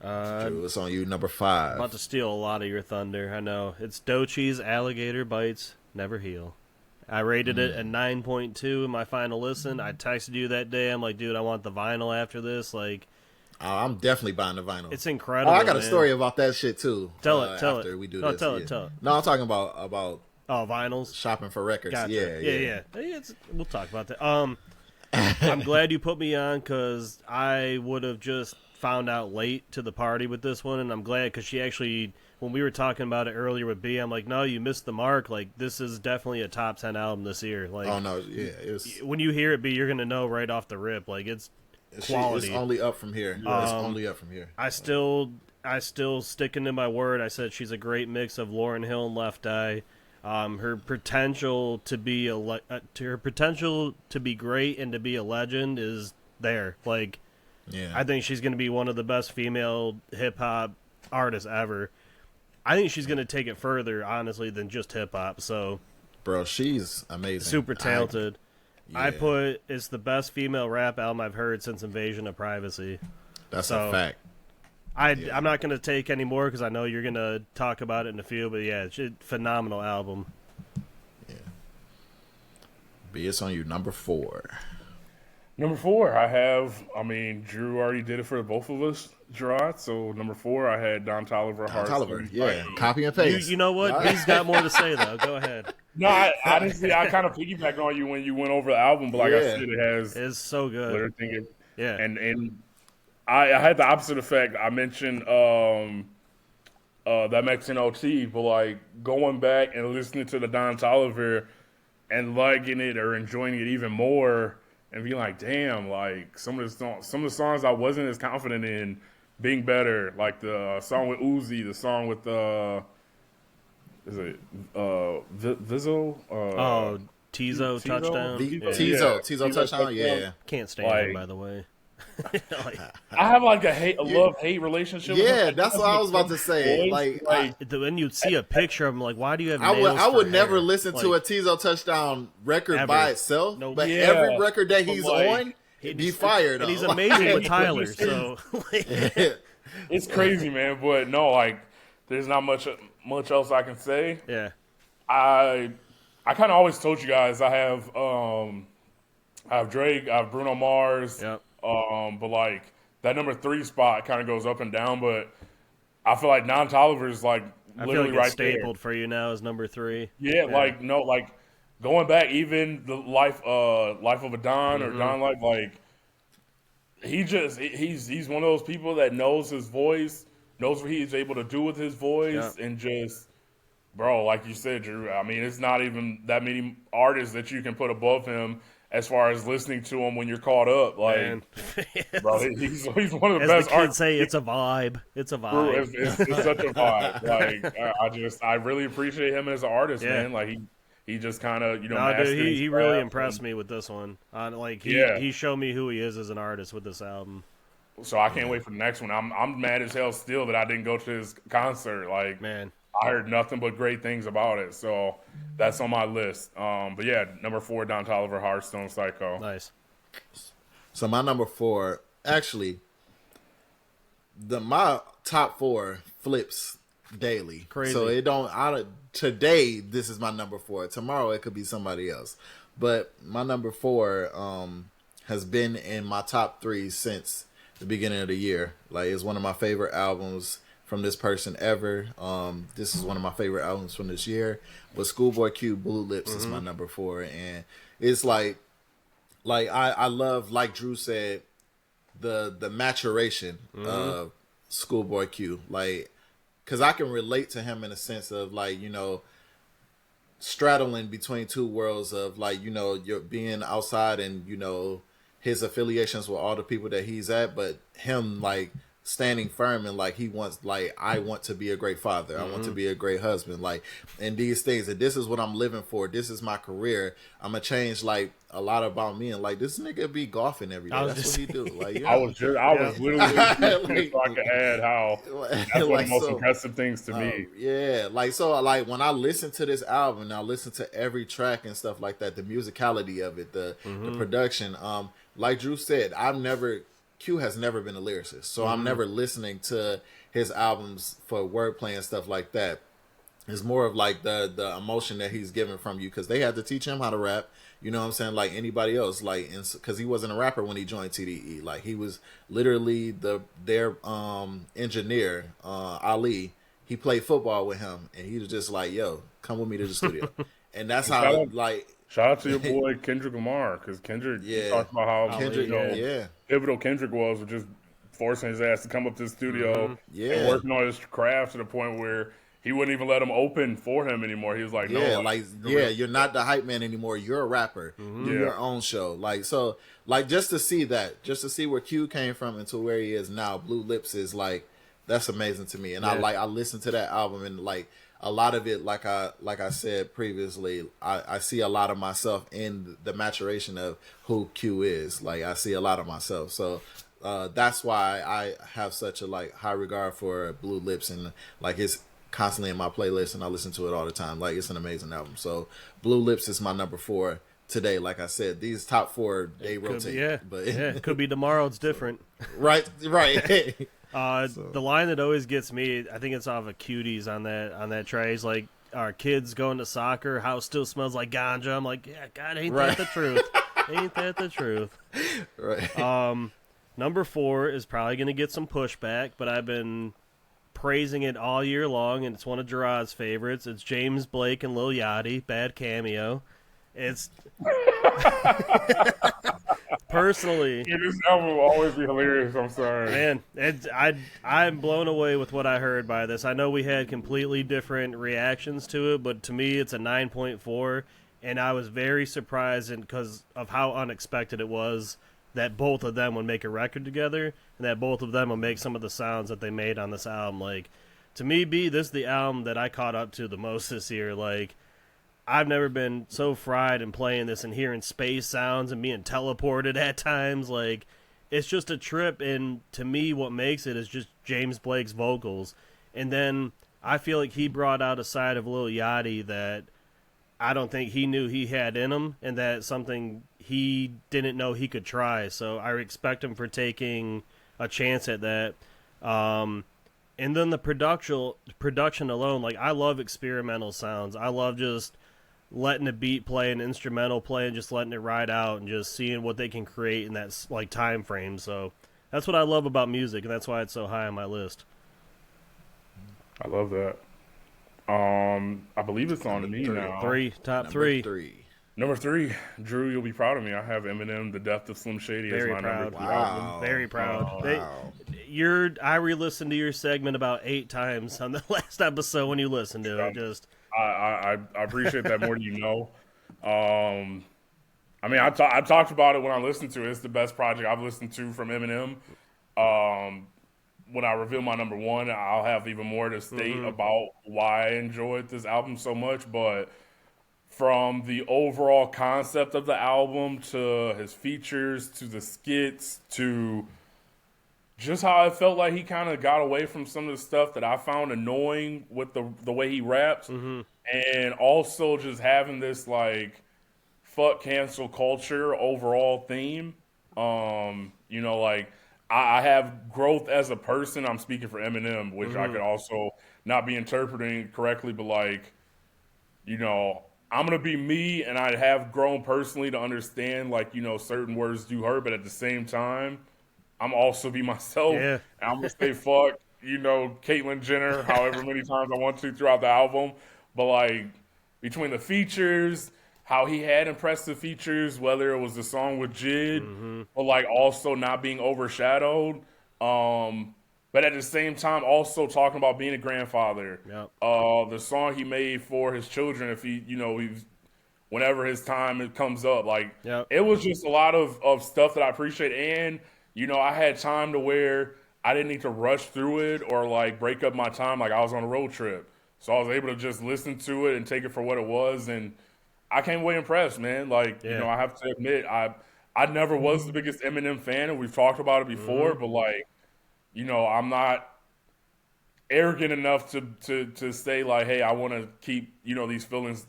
Drew, it's on you, number 5. About to steal a lot of your thunder. I know. It's Doechii's Alligator Bites Never Heal. I rated it at 9.2 in my final listen. I texted you that day. I'm like, dude, I want the vinyl after this. Like, I'm definitely buying the vinyl. It's incredible. Oh, I got a story about that shit too. Tell after it. we do No, this. tell it. No, I'm talking about vinyls. shopping for records. Gotcha. Yeah. We'll talk about that. I'm glad you put me on because I would have just found out late to the party with this one, and I'm glad because she actually, when we were talking about it earlier with B, I'm like, no, you missed the mark. Like, this is definitely a top 10 album this year. Like, oh no, yeah, it's, when you hear it, B, you're gonna know right off the rip. Like, it's quality. It's only up from here. It's only up from here. I still sticking to my word. I said she's a great mix of Lauryn Hill and Left Eye. Her potential to be great and to be a legend is there. Like, yeah, I think she's going to be one of the best female hip hop artists ever. I think she's going to take it further, honestly, than just hip hop. So, bro, she's amazing, super talented. I Yeah. put it's the best female rap album I've heard since Invasion of Privacy. That's a fact. I'm not going to take any more because I know you're going to talk about it in a few, but yeah, it's a phenomenal album. Yeah. B, it's on you, number 4. Number 4, Drew already did it for both of us, Gerard. So number 4, I had Don Toliver. Don Toliver, yeah. Copy and paste. You know what? He's got more to say, though. Go ahead. No, honestly, I kind of piggybacked on you when you went over the album, but like I said, it's so good. Everything, yeah. And I had the opposite effect. I mentioned that Mexican OT, but like going back and listening to the Don Toliver and liking it or enjoying it even more. And being like, damn, like some of the songs I wasn't as confident in being better, like the song with Uzi, the song with is it Vizzo? Tizo Touchdown. Tizo Touchdown. Yeah. Can't stand him, by the way. Like, I have like a love-hate relationship. Yeah, with that's what I was about to say. When you see a picture of him, like, why do you have? I would never listen to a Tizo Touchdown record by itself, but every record that he's on, he fired. And he's amazing with Tyler. So it's crazy, man. But no, like, there's not much else I can say. Yeah, I kind of always told you guys I have Drake, I have Bruno Mars. Yep. But like that number 3 spot kind of goes up and down, but I feel like Don Toliver is like literally right stapled there. for you now as number 3. Yeah, like going back, even the life of a Don or Don Life, like he's one of those people that knows his voice, knows what he's able to do with his voice, and just bro, like you said, Drew. I mean, it's not even that many artists that you can put above him. As far as listening to him when you're caught up, like, bro, he's one of the best. The kids say, it's a vibe. It's a vibe. It's such a vibe. Like, I really appreciate him as an artist, man. Like, he just kind of, dude, he really impressed me with this one. He showed me who he is as an artist with this album. So I can't wait for the next one. I'm mad as hell still that I didn't go to his concert. Like, man. I heard nothing but great things about it, so that's on my list. But yeah, number 4, Don Toliver, Hearthstone Psycho. Nice. So my number 4, actually, my top 4 flips daily. Crazy. So today this is my number 4. Tomorrow it could be somebody else. But my number 4 has been in my top 3 since the beginning of the year. Like, it's one of my favorite albums from this person ever. This is one of my favorite albums from this year. But Schoolboy Q, Blue Lips is my number 4, and it's I love, like Drew said, the maturation of Schoolboy Q, like, because I can relate to him in a sense of, like, straddling between two worlds of, like, you're being outside and his affiliations with all the people that he's at, but him, like, standing firm and, like, he wants, like, I want to be a great father, I want to be a great husband, like, and these things, and this is what I'm living for, this is my career, I'm gonna change, like, a lot about me, and, like, this nigga be golfing every day, that's what he do, like, I was literally like, so I could add how that's one of the most impressive things to me. Yeah, like, so, like, when I listen to this album, I listen to every track and stuff like that, the musicality of it, the production, like Drew said, Q has never been a lyricist, so I'm never listening to his albums for wordplay and stuff like that. It's more of, like, the emotion that he's given from you, because they had to teach him how to rap. You know what I'm saying? Like anybody else, like, because he wasn't a rapper when he joined TDE. Like, he was literally their engineer, Ali. He played football with him, and he was just like, "Yo, come with me to the studio," and that's how, like. Shout out to your boy Kendrick Lamar, because Kendrick talked about how pivotal Kendrick was with just forcing his ass to come up to the studio and working on his craft to the point where he wouldn't even let him open for him anymore. He was like, "No, you're not the hype man anymore. You're a rapper. Do your own show." Like, so, like, just to see where Q came from and to where he is now, Blue Lips is, like, that's amazing to me. And I listened to that album, and, like, a lot of it, like I said previously, I see a lot of myself in the maturation of who Q is. Like, I see a lot of myself. So that's why I have such a, like, high regard for Blue Lips, and, like, it's constantly in my playlist, and I listen to it all the time. Like, it's an amazing album. So Blue Lips is my number 4 today. Like I said, these top 4, they rotate. But it could be tomorrow. It's different. Right. The line that always gets me, I think it's off of Cuties on that track. He's like, "Our kids going to soccer, house still smells like ganja." I'm like, yeah, God, ain't that the truth? Ain't that the truth? Right. Number 4 is probably going to get some pushback, but I've been praising it all year long, and it's one of Gerard's favorites. It's James Blake and Lil Yachty, Bad Cameo. It's personally, this album will always be hilarious. I'm sorry, man. I'm blown away with what I heard by this. I know we had completely different reactions to it, but to me, it's a 9.4, and I was very surprised because of how unexpected it was that both of them would make a record together, and that both of them would make some of the sounds that they made on this album. Like, to me, this is the album that I caught up to the most this year. Like, I've never been so fried in playing this and hearing space sounds and being teleported at times. Like, it's just a trip, and to me, what makes it is just James Blake's vocals. And then I feel like he brought out a side of Lil Yachty that I don't think he knew he had in him, and that's something he didn't know he could try. So I respect him for taking a chance at that. And then the production alone, like, I love experimental sounds. I love just letting a beat play, an instrumental play, and just letting it ride out and just seeing what they can create in that, like, time frame. So that's what I love about music, and that's why it's so high on my list. I love that. I believe it's on me now. Top three. Number 3, Drew, you'll be proud of me. I have Eminem, The Death of Slim Shady as my number 3 album. Very proud. I re-listened to your segment about 8 times on the last episode when you listened to it. I appreciate that more than you know. I mean, I talked about it when I listened to it. It's the best project I've listened to from Eminem. When I reveal my number 1, I'll have even more to state about why I enjoyed this album so much. But from the overall concept of the album to his features to the skits to just how I felt like he kind of got away from some of the stuff that I found annoying with the way he raps, and also just having this, like, fuck cancel culture overall theme. Like, I have growth as a person. I'm speaking for Eminem, which I could also not be interpreting correctly, but, like, I'm going to be me, and I have grown personally to understand, like, certain words do hurt, but at the same time, I'm also be myself. Yeah. And I'm going to say fuck, Caitlyn Jenner however many times I want to throughout the album, but like between the features, how he had impressive features, whether it was the song with Jid, but like also not being overshadowed. But at the same time, also talking about being a grandfather. Yep. The song he made for his children, if he's whenever his time it comes up, like Yep. it was just a lot of stuff that I appreciate, and I had time to where I didn't need to rush through it or like break up my time, like I was on a road trip, so I was able to just listen to it and take it for what it was, and I came away impressed, man. Like Yeah. I have to admit, I never was the biggest Eminem fan, and we've talked about it before, but like I'm not arrogant enough to say like, hey, I want to keep these feelings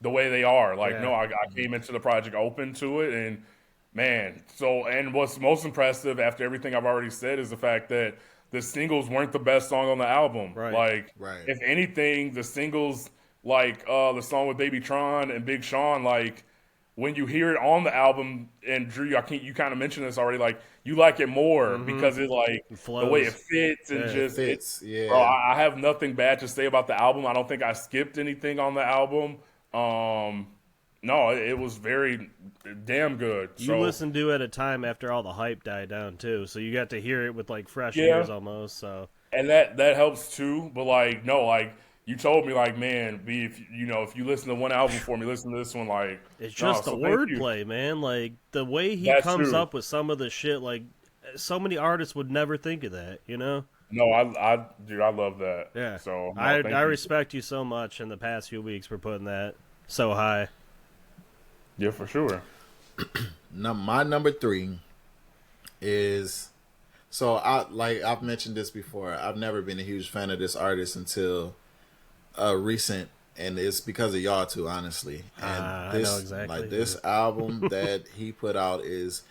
the way they are. Like, no, I came into the project open to it, and man, and what's most impressive after everything I've already said is the fact that the singles weren't the best song on the album. Right. Like, Right. if anything, the singles like the song with Baby Tron and Big Sean, like when you hear it on the album, and Drew, you kind of mentioned this already, like you like it more because it like the way it fits and just It fits. bro, Yeah. I have nothing bad to say about the album. I don't think I skipped anything on the album. No, it was very damn good. You listened to it at a time after all the hype died down too, so you got to hear it with like fresh Yeah. ears almost. So and that helps too. But like, no, like you told me, like, man, if you listen to one album for me, listen to this one. Like, it's just the so thank you. wordplay, man. Like the way he That's comes true. up with some of the shit, like so many artists would never think of that, No, dude, I love that. Yeah. So no, I thank you. respect you so much in the past few weeks for putting that so high. Yeah, for sure. Now, my number 3 is I've mentioned this before. I've never been a huge fan of this artist until recent, and it's because of y'all two, honestly. And I know exactly. like this album that he put out is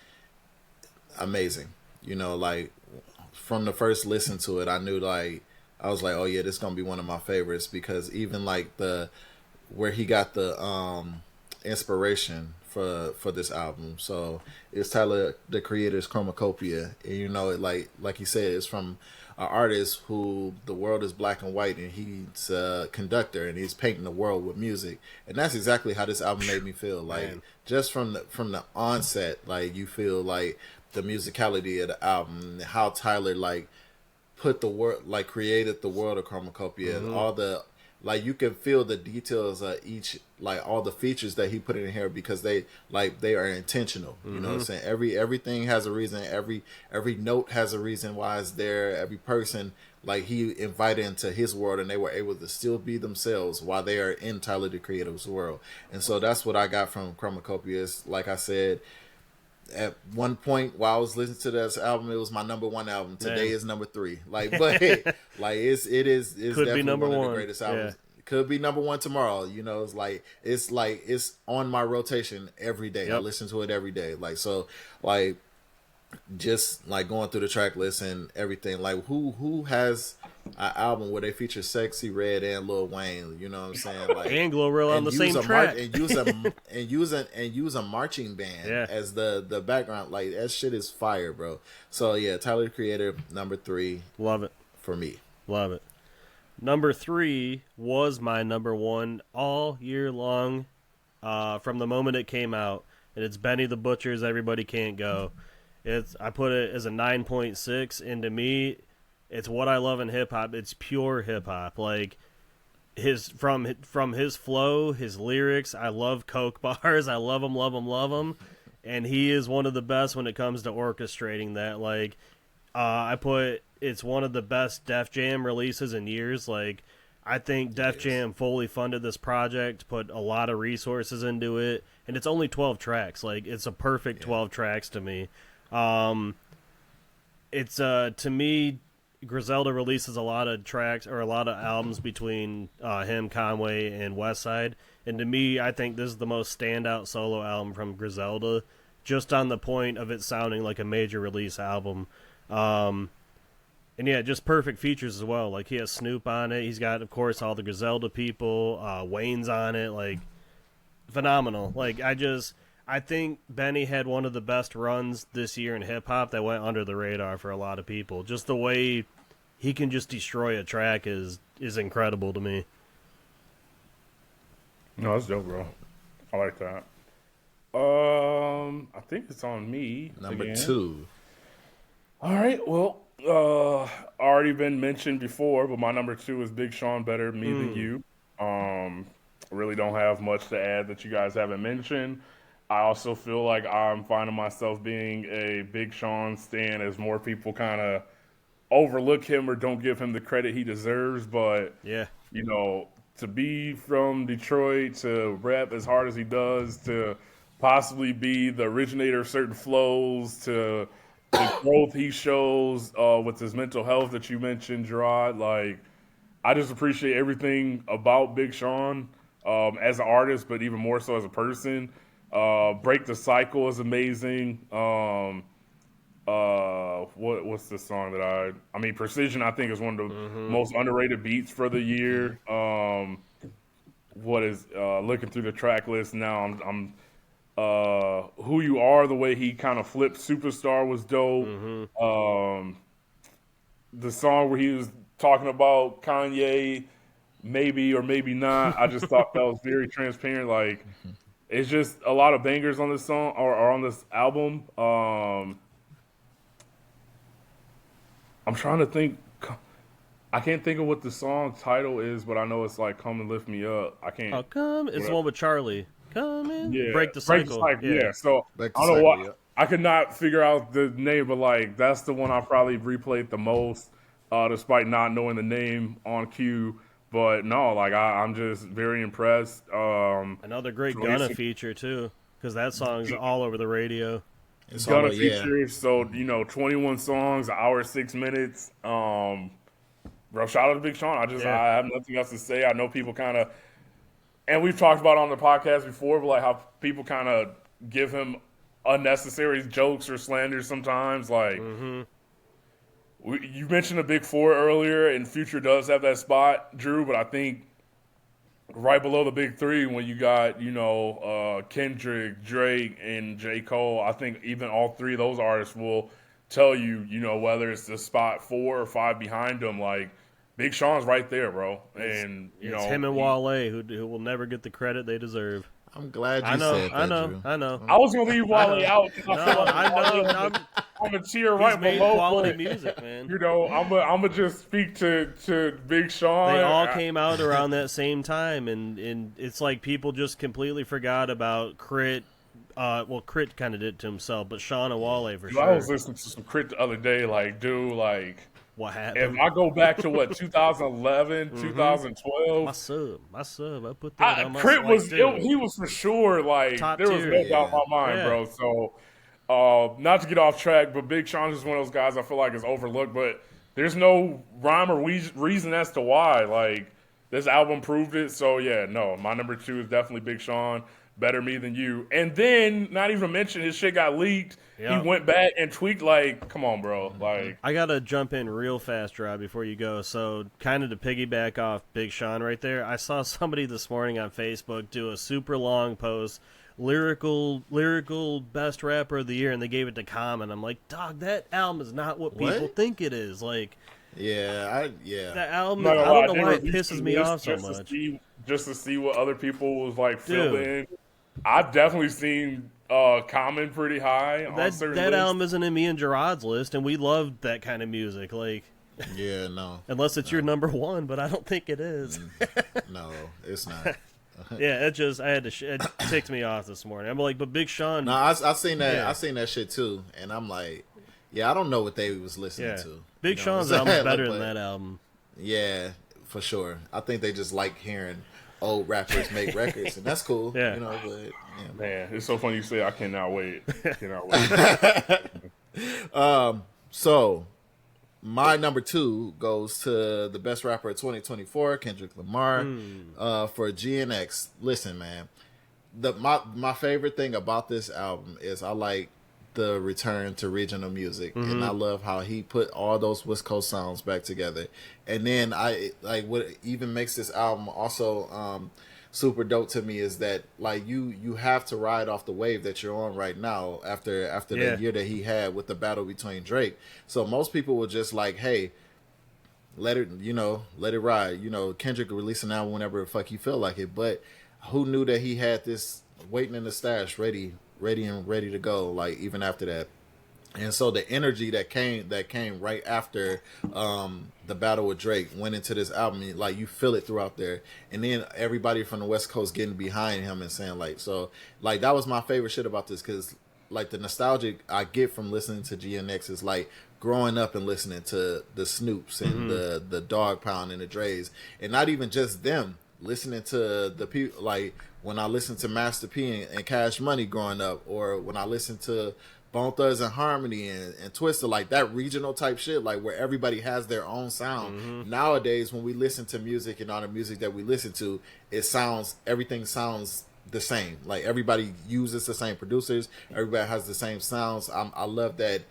amazing. Like from the first listen to it, I knew like I was like, oh yeah, this is gonna be one of my favorites because even like where he got the inspiration for this album. So it's Tyler the Creator's Chromacopia, and like he said, it's from an artist who the world is black and white, and he's a conductor and he's painting the world with music, and that's exactly how this album made me feel. Like just from the onset, like you feel like the musicality of the album, how Tyler like put the word like created the world of Chromacopia, and all the like you can feel the details of each, like all the features that he put in here because they are intentional. You know what I'm saying? Everything has a reason. Every note has a reason why it's there. Every person like he invited into his world, and they were able to still be themselves while they are in Tyler the Creator's world. And so that's what I got from Chromacopia. Is like I said, at one point while I was listening to this album, it was my number 1 album. Today is number 3. Like, but like it's Could definitely be number one of one. the greatest albums. Yeah. Could be number 1 tomorrow. It's on my rotation every day. Yep. I listen to it every day. Like so, like just like going through the track list and everything. Like who has an album where they feature Sexy Red and Lil Wayne? You know what I'm saying? Like And Glorilla on the same track. and use a marching band as the background. Like that shit is fire, bro. So yeah, Tyler the Creator, number 3. Love it. For me. Love it. Number 3 was my number 1 all year long, from the moment it came out, and it's Benny the Butcher's "Everybody Can't Go." I put it as a 9.6, and to me, it's what I love in hip hop. It's pure hip hop. Like from his flow, his lyrics. I love coke bars. I love them, love them, love them, and he is one of the best when it comes to orchestrating that. Like I put. It's one of the best Def Jam releases in years. Like, I think Def Jam fully funded this project, put a lot of resources into it, and it's only 12 tracks. Like, it's a perfect 12 tracks to me. It's to me, Griselda releases a lot of tracks or a lot of albums between him, Conway, and Westside, and to me, I think this is the most standout solo album from Griselda, just on the point of it sounding like a major release album. And yeah, just perfect features as well. Like, he has Snoop on it. He's got, of course, all the Griselda people. Wayne's on it. Like, phenomenal. Like, I think Benny had one of the best runs this year in hip-hop that went under the radar for a lot of people. Just the way he can just destroy a track is incredible to me. No, that's dope, bro. I like that. I think it's on me. Number again. 2. All right. Well, already been mentioned before, but my number 2 is Big Sean, Better Me Than You. Really don't have much to add that you guys haven't mentioned. I also feel like I'm finding myself being a Big Sean stan as more people kind of overlook him or don't give him the credit he deserves. But Yeah. you know, to be from Detroit, to rap as hard as he does, to possibly be the originator of certain flows, to the growth he shows with his mental health that you mentioned, Gerard. Like, I just appreciate everything about Big Sean as an artist, but even more so as a person. Break the Cycle is amazing. What's the song that I mean, Precision, I think, is one of the most underrated beats for the year. What is looking through the track list now, I'm Who You Are, the way he kind of flipped Superstar was dope. The song where he was talking about Kanye, maybe or maybe not, I just thought that was very transparent. Like, it's just a lot of bangers on this song or on this album. I'm trying to think. I can't think of what the song title is, but I know it's like "Come and Lift Me Up." I can't. Oh, come! It's the one with Charlie. Come in, Yeah, break the cycle. Yeah. So Break the I don't know Cycle, what. yeah. I could not figure out the name, but like that's the one I probably replayed the most, despite not knowing the name on cue. But no, like I'm just very impressed. Another great Gunna feature too, because that song's all over the radio. It's Gunna all, yeah. feature, so 21 songs, an hour 6 minutes. Bro, shout out to Big Sean. I have nothing else to say. I know people kind of, and we've talked about it on the podcast before, but like how people kind of give him unnecessary jokes or slander sometimes. Like, you mentioned the Big Four earlier, and Future does have that spot, Drew, but I think right below the Big Three, when you got, Kendrick, Drake, and J. Cole, I think even all three of those artists will tell you, whether it's the spot 4 or 5 behind them, like, Big Sean's right there, bro. And, It's him and Wale who will never get the credit they deserve. I'm glad you said that, Drew. I know. I was going to leave Wale out. I know. I'm a tier right He's made below. quality music, man. I'm gonna just speak to Big Sean. They all came out around that same time, and it's like people just completely forgot about Crit. Crit kind of did it to himself, but Sean and Wale for sure. I was listening to some Crit the other day, like, dude, like, what happened? if I go back to 2011, 2012, my sub, I put that on my Crit was too. he was for sure like Top there was tier. no doubt in my mind, bro. So, not to get off track, but Big Sean is one of those guys I feel like is overlooked, but there's no rhyme or reason as to why. Like, this album proved it. So yeah, no, my number 2 is definitely Big Sean. Better Me Than You. And then, not even mention, his shit got leaked. Yep. He went back and tweaked, like, come on, bro. Like, I gotta jump in real fast, Rob, before you go. So, kind of to piggyback off Big Sean right there, I saw somebody this morning on Facebook do a super long post, lyrical best rapper of the year, and they gave it to Common. I'm like, dog, that album is not what people think it is. Like, that album, I don't know why it pisses me off so much. Just to see what other people was like feeling. I've definitely seen Common pretty high on certain that lists. album isn't in me and Gerard's list, and we love that kind of music. Like, yeah, no, unless it's your number 1, but I don't think it is. No, it's not. Yeah, it ticked me off this morning. I'm like, but Big Sean. No, I seen that. Yeah. I seen that shit too, and I'm like, yeah, I don't know what they was listening to. Big Sean's album's better than that album. Yeah, for sure. I think they just like hearing old rappers make records, and that's cool. Yeah. But man, it's so funny you say I cannot wait. So my number 2 goes to the best rapper of 2024, Kendrick Lamar, for GNX. Listen, man, my favorite thing about this album is I like the return to regional music, and I love how he put all those West Coast sounds back together. And then I like what even makes this album also super dope to me is that like you have to ride off the wave that you're on right now after the year that he had with the battle between Drake. So most people were just like, hey, let it, let it ride. Kendrick releasing an album whenever the fuck he feel like it. But who knew that he had this waiting in the stash, ready to go, like even after that. And so the energy that came right after the battle with Drake went into this album. Like you feel it throughout there, and then everybody from the West Coast getting behind him and saying like, so like that was my favorite shit about this, because like the nostalgic I get from listening to GNX is like growing up and listening to the Snoops and the Dog Pound and the Dre's, and not even just them. Listening to the people, like when I listened to Master P and Cash Money growing up, or when I listened to Bone Thugs and Harmony and Twister, like that regional type shit, like where everybody has their own sound. Nowadays, when we listen to music and all the music that we listen to, everything sounds the same. Like everybody uses the same producers, everybody has the same sounds. I love that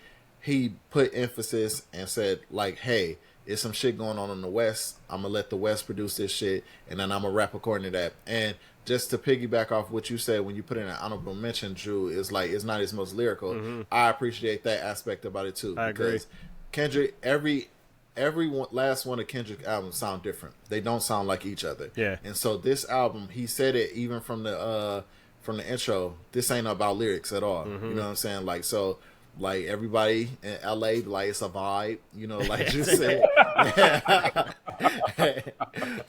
he put emphasis and said like, hey, there's some shit going on in the West. I'm gonna let the West produce this shit, and then I'm gonna rap according to that. And just to piggyback off what you said when you put in an honorable mention, Drew, is like it's not his most lyrical. I appreciate that aspect about it too. I agree. Kendrick, last one of Kendrick's albums sound different. They don't sound like each other. Yeah. And so this album, he said it even from the intro. This ain't about lyrics at all. You know what I'm saying? Like so. Like everybody in LA, like it's a vibe, like you said.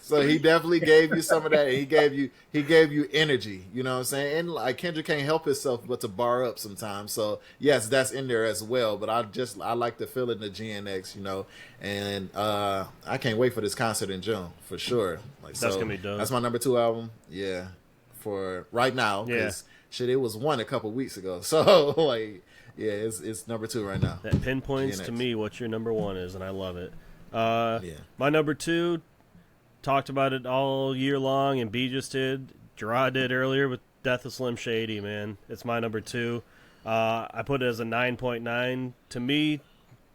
So he definitely gave you some of that. He gave you energy, you know what I'm saying? And like Kendrick can't help himself but to bar up sometimes. So yes, that's in there as well. But I like to feel it in the GNX, and I can't wait for this concert in June for sure. Like that's gonna be dope. That's my number 2 album. Yeah, for right now. Because shit, it was 1 a couple weeks ago. So like. Yeah, it's number 2 right now. That pinpoints to me what your number 1 is, and I love it. My number 2, talked about it all year long, and B just did. Gerard did earlier with Death of Slim Shady, man. It's my number 2. I put it as a 9.9. To me,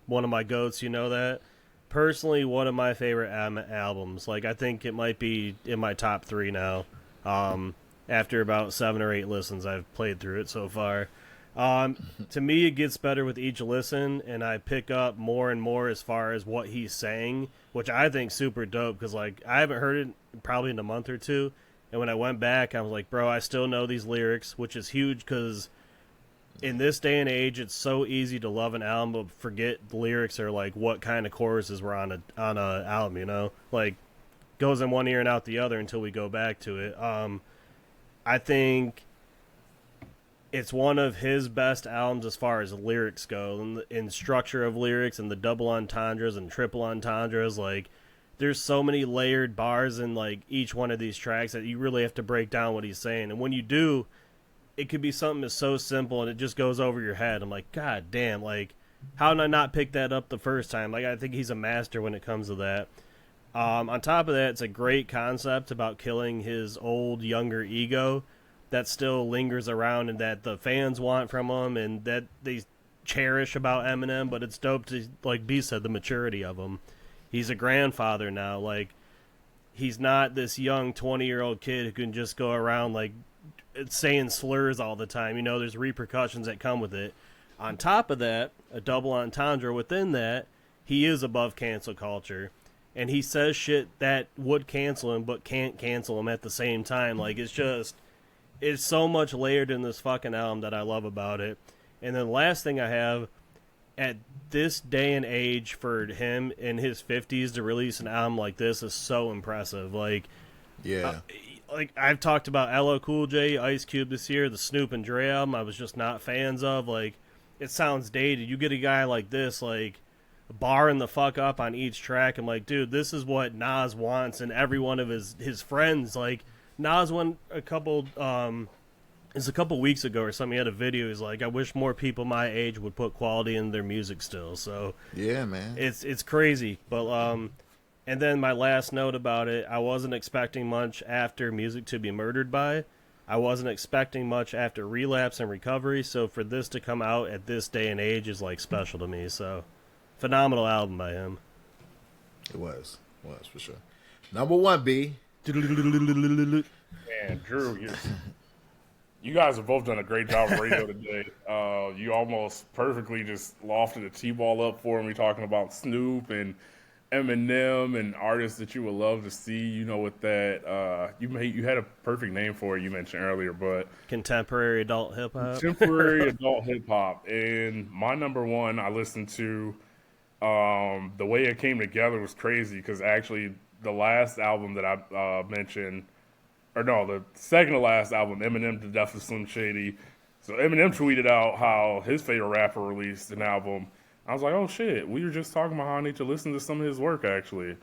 one of my goats, you know that. Personally, one of my favorite albums. Like, I think it might be in my top 3 now. After about 7 or 8 listens, I've played through it so far. To me, it gets better with each listen, and I pick up more and more as far as what he's saying, which I think super dope, because like I haven't heard it probably in a month or 2, and when I went back, I was like, bro, I still know these lyrics, which is huge, because in this day and age, it's so easy to love an album but forget the lyrics or like what kind of choruses were on a album, like goes in one ear and out the other until we go back to it. I think it's one of his best albums as far as lyrics go, in structure of lyrics and the double entendres and triple entendres. Like, there's so many layered bars in like each one of these tracks that you really have to break down what he's saying. And when you do, it could be something that's so simple and it just goes over your head. I'm like, God damn, like, how did I not pick that up the first time? Like, I think he's a master when it comes to that. On top of that, it's a great concept about killing his old, younger ego that still lingers around and that the fans want from him and that they cherish about Eminem, but it's dope to, like B said, the maturity of him. He's a grandfather now. Like, he's not this young 20-year-old kid who can just go around, like, saying slurs all the time. There's repercussions that come with it. On top of that, a double entendre within that, he is above cancel culture. And he says shit that would cancel him but can't cancel him at the same time. Like, it's so much layered in this fucking album that I love about it. And then the last thing I have, at this day and age for him in his 50s to release an album like this is so impressive. Like, yeah. Like, I've talked about LL Cool J, Ice Cube this year, the Snoop and Dre album I was just not fans of. Like, it sounds dated. You get a guy like this, like, barring the fuck up on each track. I'm like, dude, this is what Nas wants and every one of his friends. Like, Nas went a couple weeks ago or something. He had a video. He's like, I wish more people my age would put quality in their music still. So yeah, man, it's crazy. But and then my last note about it, I wasn't expecting much after Music to Be Murdered By. I wasn't expecting much after Relapse and Recovery. So for this to come out at this day and age is like special to me. So phenomenal album by him. It was for sure. Number 1, B. Man, Drew, you guys have both done a great job of radio today. You almost perfectly just lofted a T-ball up for me talking about Snoop and Eminem and artists that you would love to see, with that you had a perfect name for it you mentioned earlier, but Contemporary adult hip hop. contemporary adult hip hop. And my number one I listened to, the way it came together was crazy because actually the last album that I mentioned, or no, the second to last album, Eminem, The Death of Slim Shady. So Eminem tweeted out how his favorite rapper released an album. I was like, oh shit, we were just talking about how I need to listen to some of his work actually.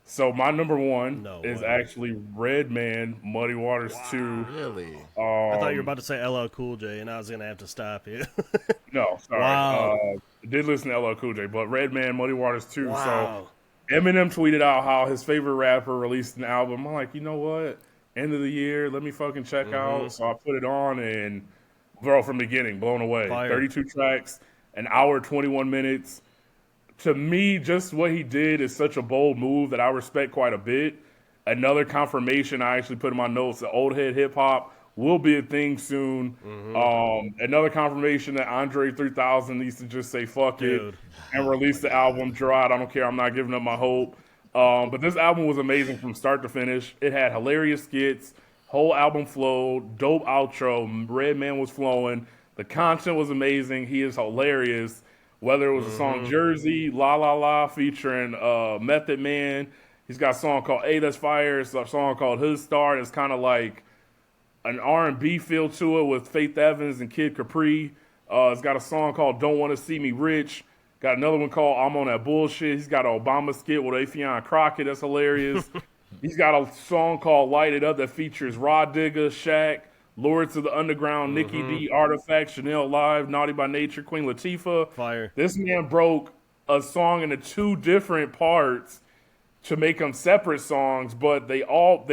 So my number one No is way. actually Redman, Muddy Waters 2. Really? I thought you were about to say LL Cool J, and I was gonna have to stop you. No, sorry. Wow. I did listen to LL Cool J, but Redman, Muddy Waters 2. So Wow. Eminem tweeted out how his favorite rapper released an album. I'm like, you know what? End of the year, let me fucking check out. So I put it on and, bro, from the beginning, blown away. Fire. 32 tracks, an hour, 21 minutes. To me, just what he did is such a bold move that I respect quite a bit. Another confirmation I actually put in my notes that old head hip hop will be a thing soon. Another confirmation that Andre 3000 needs to just say fuck Dude. it and release the album. Gerard, I don't care. I'm not giving up my hope. But this album was amazing from start to finish. It had hilarious skits, whole album flow, dope outro. Redman was flowing. The content was amazing. He is hilarious. Whether it was the song Jersey, La La La featuring Method Man. He's got a song called A That's Fire. It's a song called Hood Star. It's kind of like an R&B feel to it with Faith Evans and Kid Capri. It's got a song called Don't Want to See Me Rich. Got another one called I'm On That Bullshit. He's got an Obama skit with Affion Crockett. That's hilarious. He's got a song called Light It Up that features Rod Digger, Shaq, Lords of the Underground, Nikki D, Artifact, Chanel Live, Naughty by Nature, Queen Latifah. Fire. This man broke a song into two different parts to make them separate songs, but they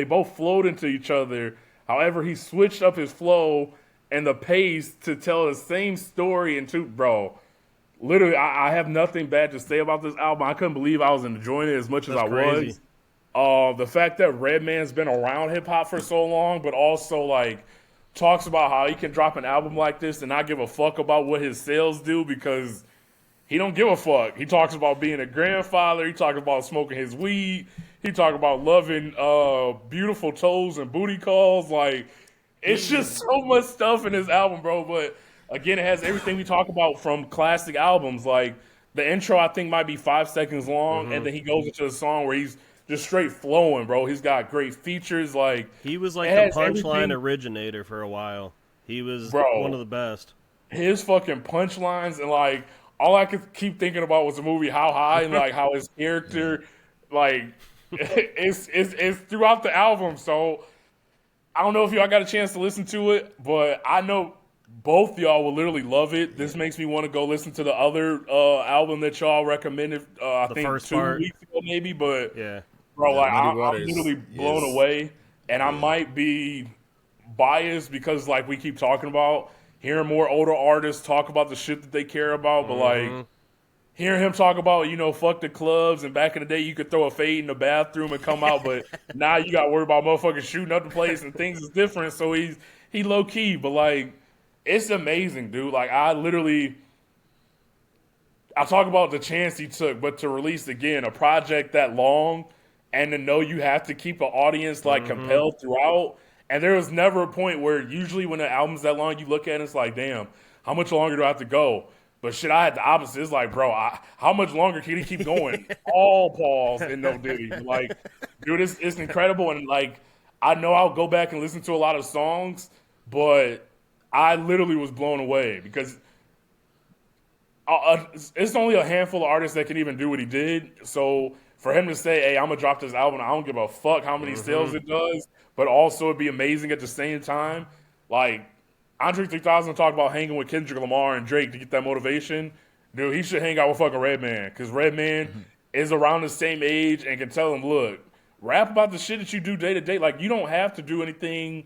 both flowed into each other. However, he switched up his flow and the pace to tell the same story in two. Bro, literally, I have nothing bad to say about this album. I couldn't believe I was enjoying it as much as I crazy. was. The fact that Redman's been around hip hop for so long, but also like talks about how he can drop an album like this and not give a fuck about what his sales do because he don't give a fuck. He talks about being a grandfather. He talks about smoking his weed. He talks about loving beautiful toes and booty calls. Like, it's just so much stuff in this album, bro. But again, it has everything we talk about from classic albums. Like, the intro, I think, might be 5 seconds long, and then he goes into a song where he's just straight flowing, bro. He's got great features. Like, He was like it the has punchline everything. originator for a while. He was Bro. one of the best. His fucking punchlines and like all I could keep thinking about was the movie How High and like how his character like it's throughout the album. So I don't know if y'all got a chance to listen to it, but I know both y'all will literally love it. This makes me want to go listen to the other album that y'all recommended. I The think first 2 part. weeks ago, maybe. But Yeah. bro, Yeah, like Muddy I'm Waters literally blown is- away, and I might be biased because like we keep talking about hearing more older artists talk about the shit that they care about, but like hearing him talk about, fuck the clubs, and back in the day you could throw a fade in the bathroom and come out, but now you got to worry about motherfuckers shooting up the place and things is different. So he low key, but like it's amazing, dude. Like I talk about the chance he took, but to release again a project that long and to know you have to keep an audience like compelled throughout. And there was never a point where usually when an album's that long, you look at it, it's like, damn, how much longer do I have to go? But shit, I had the opposite. It's like, bro, how much longer can he keep going? All pause and no diddy. Like, dude, it's incredible. And like, I know I'll go back and listen to a lot of songs, but I literally was blown away because it's only a handful of artists that can even do what he did. So for him to say, hey, I'm going to drop this album, I don't give a fuck how many sales it does, but also it'd be amazing at the same time. Like, Andre 3000 talked about hanging with Kendrick Lamar and Drake to get that motivation. Dude, he should hang out with fucking Redman because Redman is around the same age and can tell him, look, rap about the shit that you do day to day. Like, you don't have to do anything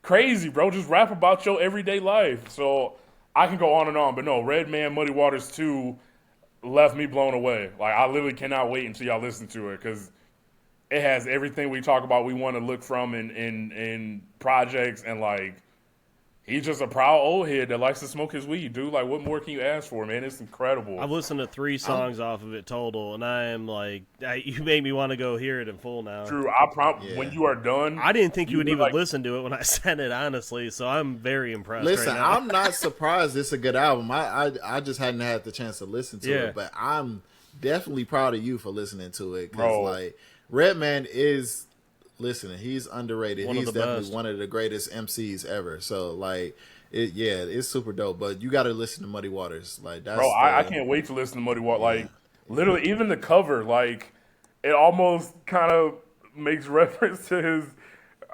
crazy, bro. Just rap about your everyday life. So I can go on and on, but no, Redman, Muddy Waters 2 left me blown away. Like, I literally cannot wait until y'all listen to it because it has everything we talk about we want to look from in projects, and like he's just a proud old head that likes to smoke his weed, dude. Like, what more can you ask for, man? It's incredible. I've listened to 3 songs off of it total, and I am like, you made me want to go hear it in full now. Drew, when you are done, I didn't think you would even listen to it when I said it, honestly. So I'm very impressed. Listen, right now. I'm not surprised it's a good album. I just hadn't had the chance to listen to it, but I'm definitely proud of you for listening to it, because like Redman is. Listen, he's underrated. He's definitely one of the greatest MCs ever. So, like, it's super dope. But you got to listen to Muddy Waters. Like, that's I can't wait to listen to Muddy Waters. Like, literally, even the cover, like, it almost kind of makes reference to his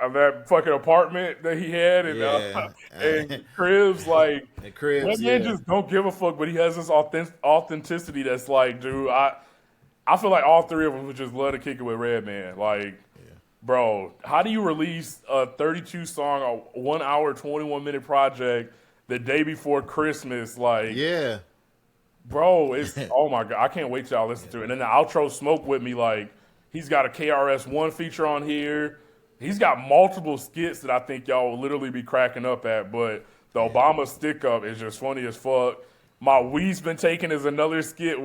that fucking apartment that he had and Cribs. Like, that man just don't give a fuck, but he has this authenticity that's like, dude, I feel like all 3 of them would just love to kick it with Redman. Like. Bro, how do you release a 32-song, a 1 hour, 21-minute project the day before Christmas? Like, bro, it's oh my god, I can't wait till y'all listen to it. And then the outro, Smoke With Me, like, he's got a KRS-One feature on here. He's got multiple skits that I think y'all will literally be cracking up at. But the Obama stick up is just funny as fuck. My Weed's Been Taken is another skit.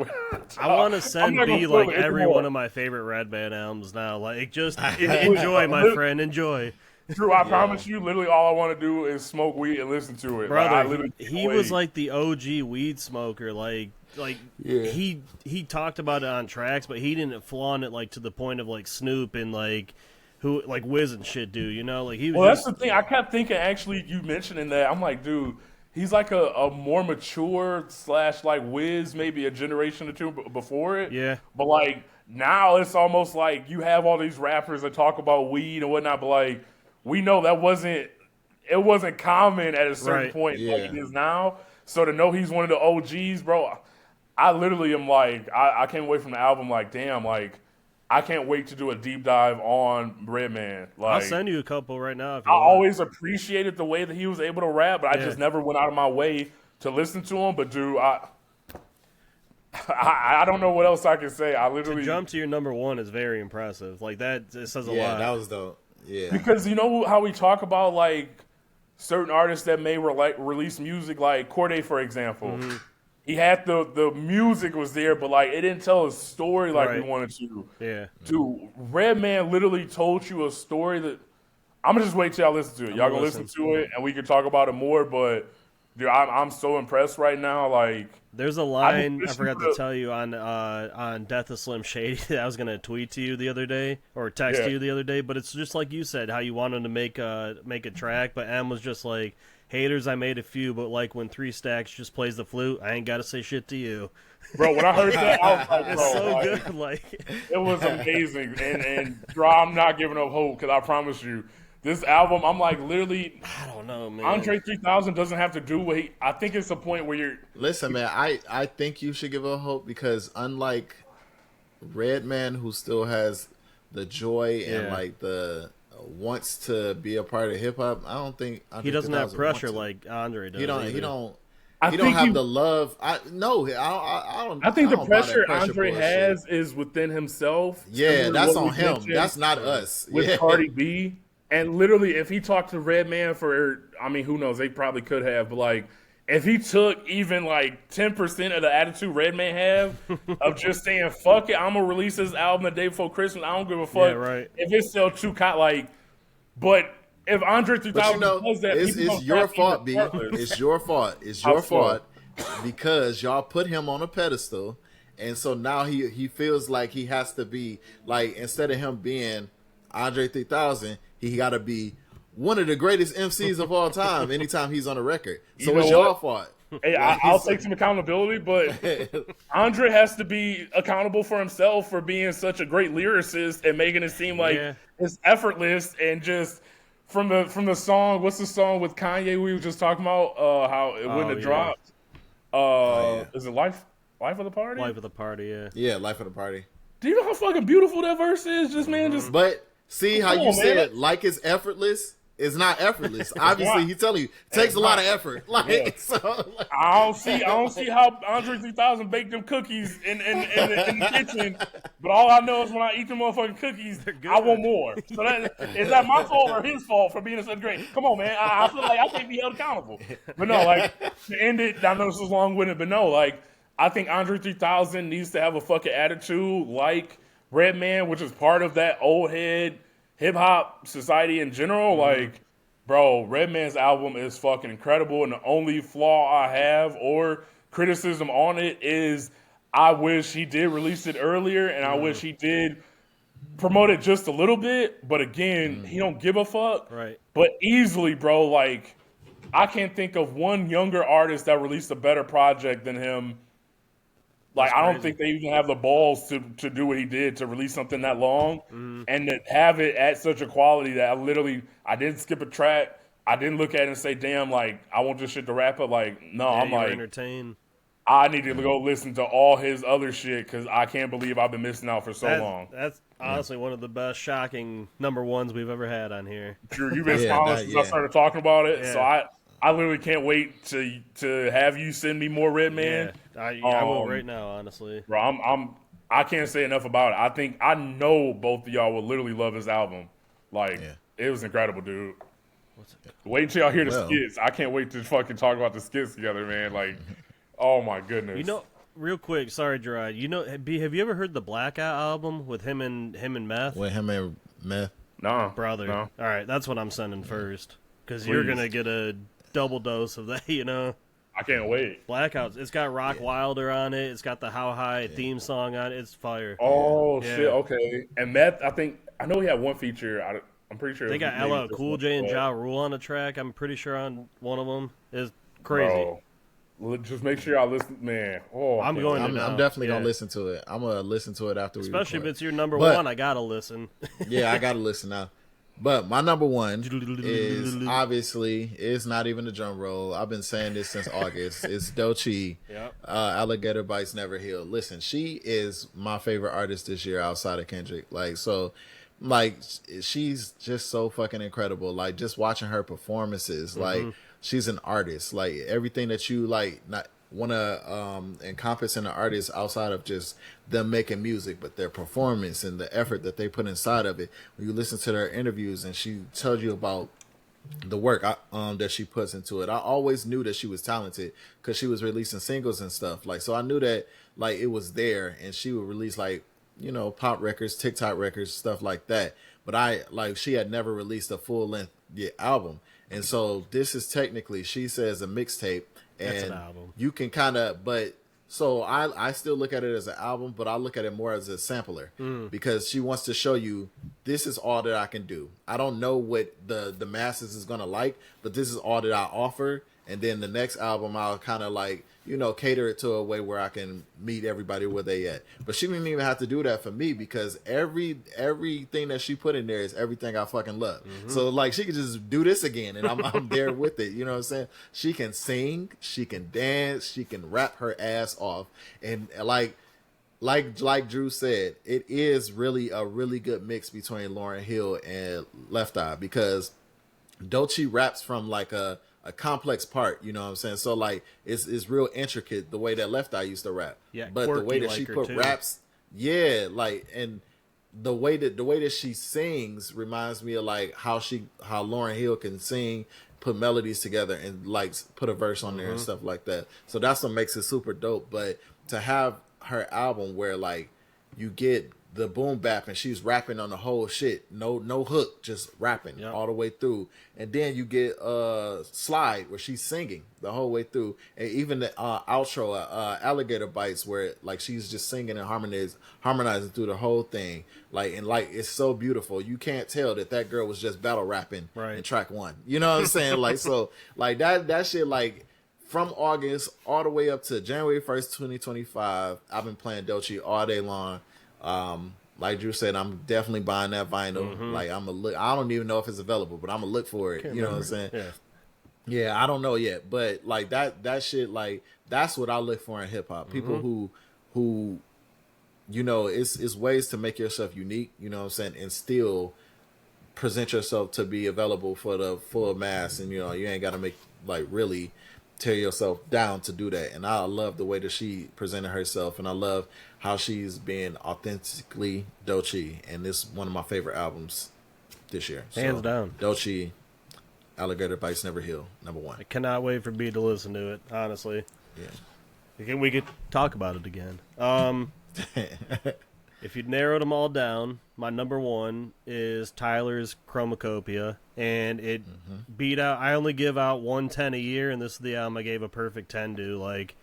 I want to send B like every one of my favorite Redman albums now. Like, just enjoy, my friend, enjoy. Drew, I promise you, literally all I want to do is smoke weed and listen to it. Brother, like, he was like the OG weed smoker. Like he talked about it on tracks, but he didn't flaunt it like to the point of like Snoop and like who like Wiz and shit do. You know, like he was. Well, that's the thing. I kept thinking, actually, you mentioning that. I'm like, dude. He's like a more mature / like Wiz, maybe a generation or 2 before it. Yeah. But like now it's almost like you have all these rappers that talk about weed and whatnot, but like we know that wasn't common at a certain point like it is now. So to know he's one of the OGs, bro, I literally am like, I can't wait from the album. Like, damn, like I can't wait to do a deep dive on Redman. Like, I'll send you a couple right now. I always appreciated the way that he was able to rap, but I just never went out of my way to listen to him. But dude, I don't know what else I can say. I literally to jump to your number 1 is very impressive. Like that, it says a lot. Yeah, that was dope. Yeah, because you know how we talk about like certain artists that may release music, like Cordae, for example. Mm-hmm. He had the music was there, but like it didn't tell a story like we wanted to. Yeah, dude, Redman literally told you a story that I'm gonna just wait till y'all listen to it. Y'all gonna listen to it, and we can talk about it more. But dude, I'm so impressed right now. Like, there's a line I forgot to tell you on Death of Slim Shady that I was gonna tweet to you the other day or text to you the other day. But it's just like you said, how you wanted to make a track, but M was just like. Haters, I made a few, but like when 3 Stacks just plays the flute, I ain't got to say shit to you. Bro, when I heard that, I was like, bro, it's so good. Like, it was amazing. And bro, I'm not giving up hope because I promise you, this album, I'm like literally, I don't know, man. Andre 3000 doesn't have to do what I think it's the point where you're. Listen, man, I think you should give up hope because unlike Redman, who still has the joy and like the. Wants to be a part of hip hop. I don't think he doesn't have pressure like Andre does. He don't have the love. I don't. I think the pressure Andre has is within himself. Yeah, that's on him. That's not us. With Cardi B, and literally, if he talked to Redman I mean, who knows? They probably could have, but like, if he took even like 10% of the attitude Redman have of just saying "fuck it," I'm gonna release this album the day before Christmas. I don't give a fuck if it sells 2 like. But if Andre 3000 does that, it's your fault, B. It's your fault. It's your fault because y'all put him on a pedestal, and so now he feels like he has to be like instead of him being Andre 3000, he got to be one of the greatest MCs of all time. Anytime he's on a record, so it's your fault. Hey, I'll take some accountability, but Andre has to be accountable for himself for being such a great lyricist and making it seem like it's effortless and just from the song. What's the song with Kanye we were just talking about? How it wouldn't have dropped. Is it Life of the Party? Life of the Party, yeah, Life of the Party. Do you know how fucking beautiful that verse is? Just man, just but see how you said like it's effortless. it's not effortless. Obviously, he's telling you it takes a lot of effort. Like, so, like, I don't see how Andre 3000 baked them cookies in the kitchen. But all I know is when I eat them motherfucking cookies, I want more. So is that my fault or his fault for being such great? Come on, man. I feel like I can't be held accountable. But no, like to end it, I know this is long-winded, but no, like I think Andre 3000 needs to have a fucking attitude like Redman, which is part of that old head hip hop society in general. Like, bro, Redman's album is fucking incredible, and the only flaw I have or criticism on it is I wish he did release it earlier, and I wish he did promote it just a little bit. But again, he don't give a fuck. Right. But easily, bro, like I can't think of one younger artist that released a better project than him. Like, I don't think they even have the balls to do what he did, to release something that long and to have it at such a quality that I didn't skip a track. I didn't look at it and say, damn, like, I want this shit to wrap up. Like, no, I'm like, entertained. I need to go listen to all his other shit because I can't believe I've been missing out for so long. That's honestly one of the best shocking number ones we've ever had on here. Drew, you've been smiling since I started talking about it, so I literally can't wait to have you send me more Redman. Yeah, I will right now, honestly. Bro, I can't say enough about it. I know both of y'all will literally love this album. Like, it was incredible, dude. Wait until y'all hear the skits. I can't wait to fucking talk about the skits together, man. Like, oh my goodness. You know, real quick, sorry, Gerard. You know, have you ever heard the Blackout album with him and Meth? With him and Meth? No, brother. No. All right, that's what I'm sending first because you're gonna get a double dose of that. You know. I can't wait. Blackouts. It's got Rock Wilder on it. It's got the How High theme song on it. It's fire. Oh shit. Okay. And Meth, I know he had one feature. I'm pretty sure they got LL Cool J and Ja Rule on the track. I'm pretty sure on one of them. Is crazy. Bro. Well, just make sure y'all listen, man. Oh, I'm definitely gonna listen to it. I'm gonna listen to it after Especially we if it's your number one. I gotta listen. Yeah, I gotta listen now. But my number one is obviously it's not even a drum roll. I've been saying this since August. It's Doechii. Yep. Alligator Bites Never Heal. Listen, she is my favorite artist this year outside of Kendrick. Like she's just so fucking incredible. Like just watching her performances, like she's an artist. Like everything that you like not want to encompass in an artist outside of just them making music, but their performance and the effort that they put inside of it. When you listen to their interviews and she tells you about the work that she puts into it, I always knew that she was talented because she was releasing singles and stuff. Like, so I knew that like it was there, and she would release like, you know, pop records, TikTok records, stuff like that. But she had never released a full length album. And so this is technically, she says, a mixtape. And that's an album. You can kind of, so I still look at it as an album, but I look at it more as a sampler because she wants to show you, this is all that I can do. I don't know what the masses is going to like, but this is all that I offer. And then the next album, I'll kind of like, you know, cater it to a way where I can meet everybody where they at. But she didn't even have to do that for me because everything that she put in there is everything I fucking love. So like she could just do this again and I'm there with it. You know what I'm saying? She can sing, she can dance, she can rap her ass off. And like Drew said, it is really a really good mix between Lauryn Hill and Left Eye because Doechii raps from like a complex part, you know what I'm saying? So like it's real intricate the way that Left Eye used to rap. Yeah, but the way that she put raps, like, and the way that she sings reminds me of like how Lauryn Hill can sing, put melodies together and like put a verse on there and stuff like that. So that's what makes it super dope. But to have her album where like you get the boom bap and she's rapping on the whole shit, no hook, just rapping all the way through, and then you get Slide where she's singing the whole way through, and even the outro Alligator Bites where like she's just singing and harmonizing through the whole thing, like, and like it's so beautiful. You can't tell that girl was just battle rapping in track one, you know what I'm saying? Like, so like that shit, like from August all the way up to January 1st 2025, I've been playing Doechii all day long. Like Drew said, I'm definitely buying that vinyl. Like I'm a look. I don't even know if it's available, but I'm gonna look for it. You know what I'm saying? Yeah, I don't know yet, but like that shit, like that's what I look for in hip hop. People who, you know, it's ways to make yourself unique. You know what I'm saying, and still present yourself to be available for the full mass, and you know you ain't got to make like really tear yourself down to do that. And I love the way that she presented herself, and I love how she's being authentically Doechii, and this is one of my favorite albums this year. Hands down. Doechii, Alligator Bites Never Heal, #1. I cannot wait for B to listen to it, honestly. Yeah. We could talk about it again. If you'd narrowed them all down, my #1 is Tyler's Chromacopia, and it beat out. I only give out 110 a year, and this is the album I gave a perfect 10 to. Like,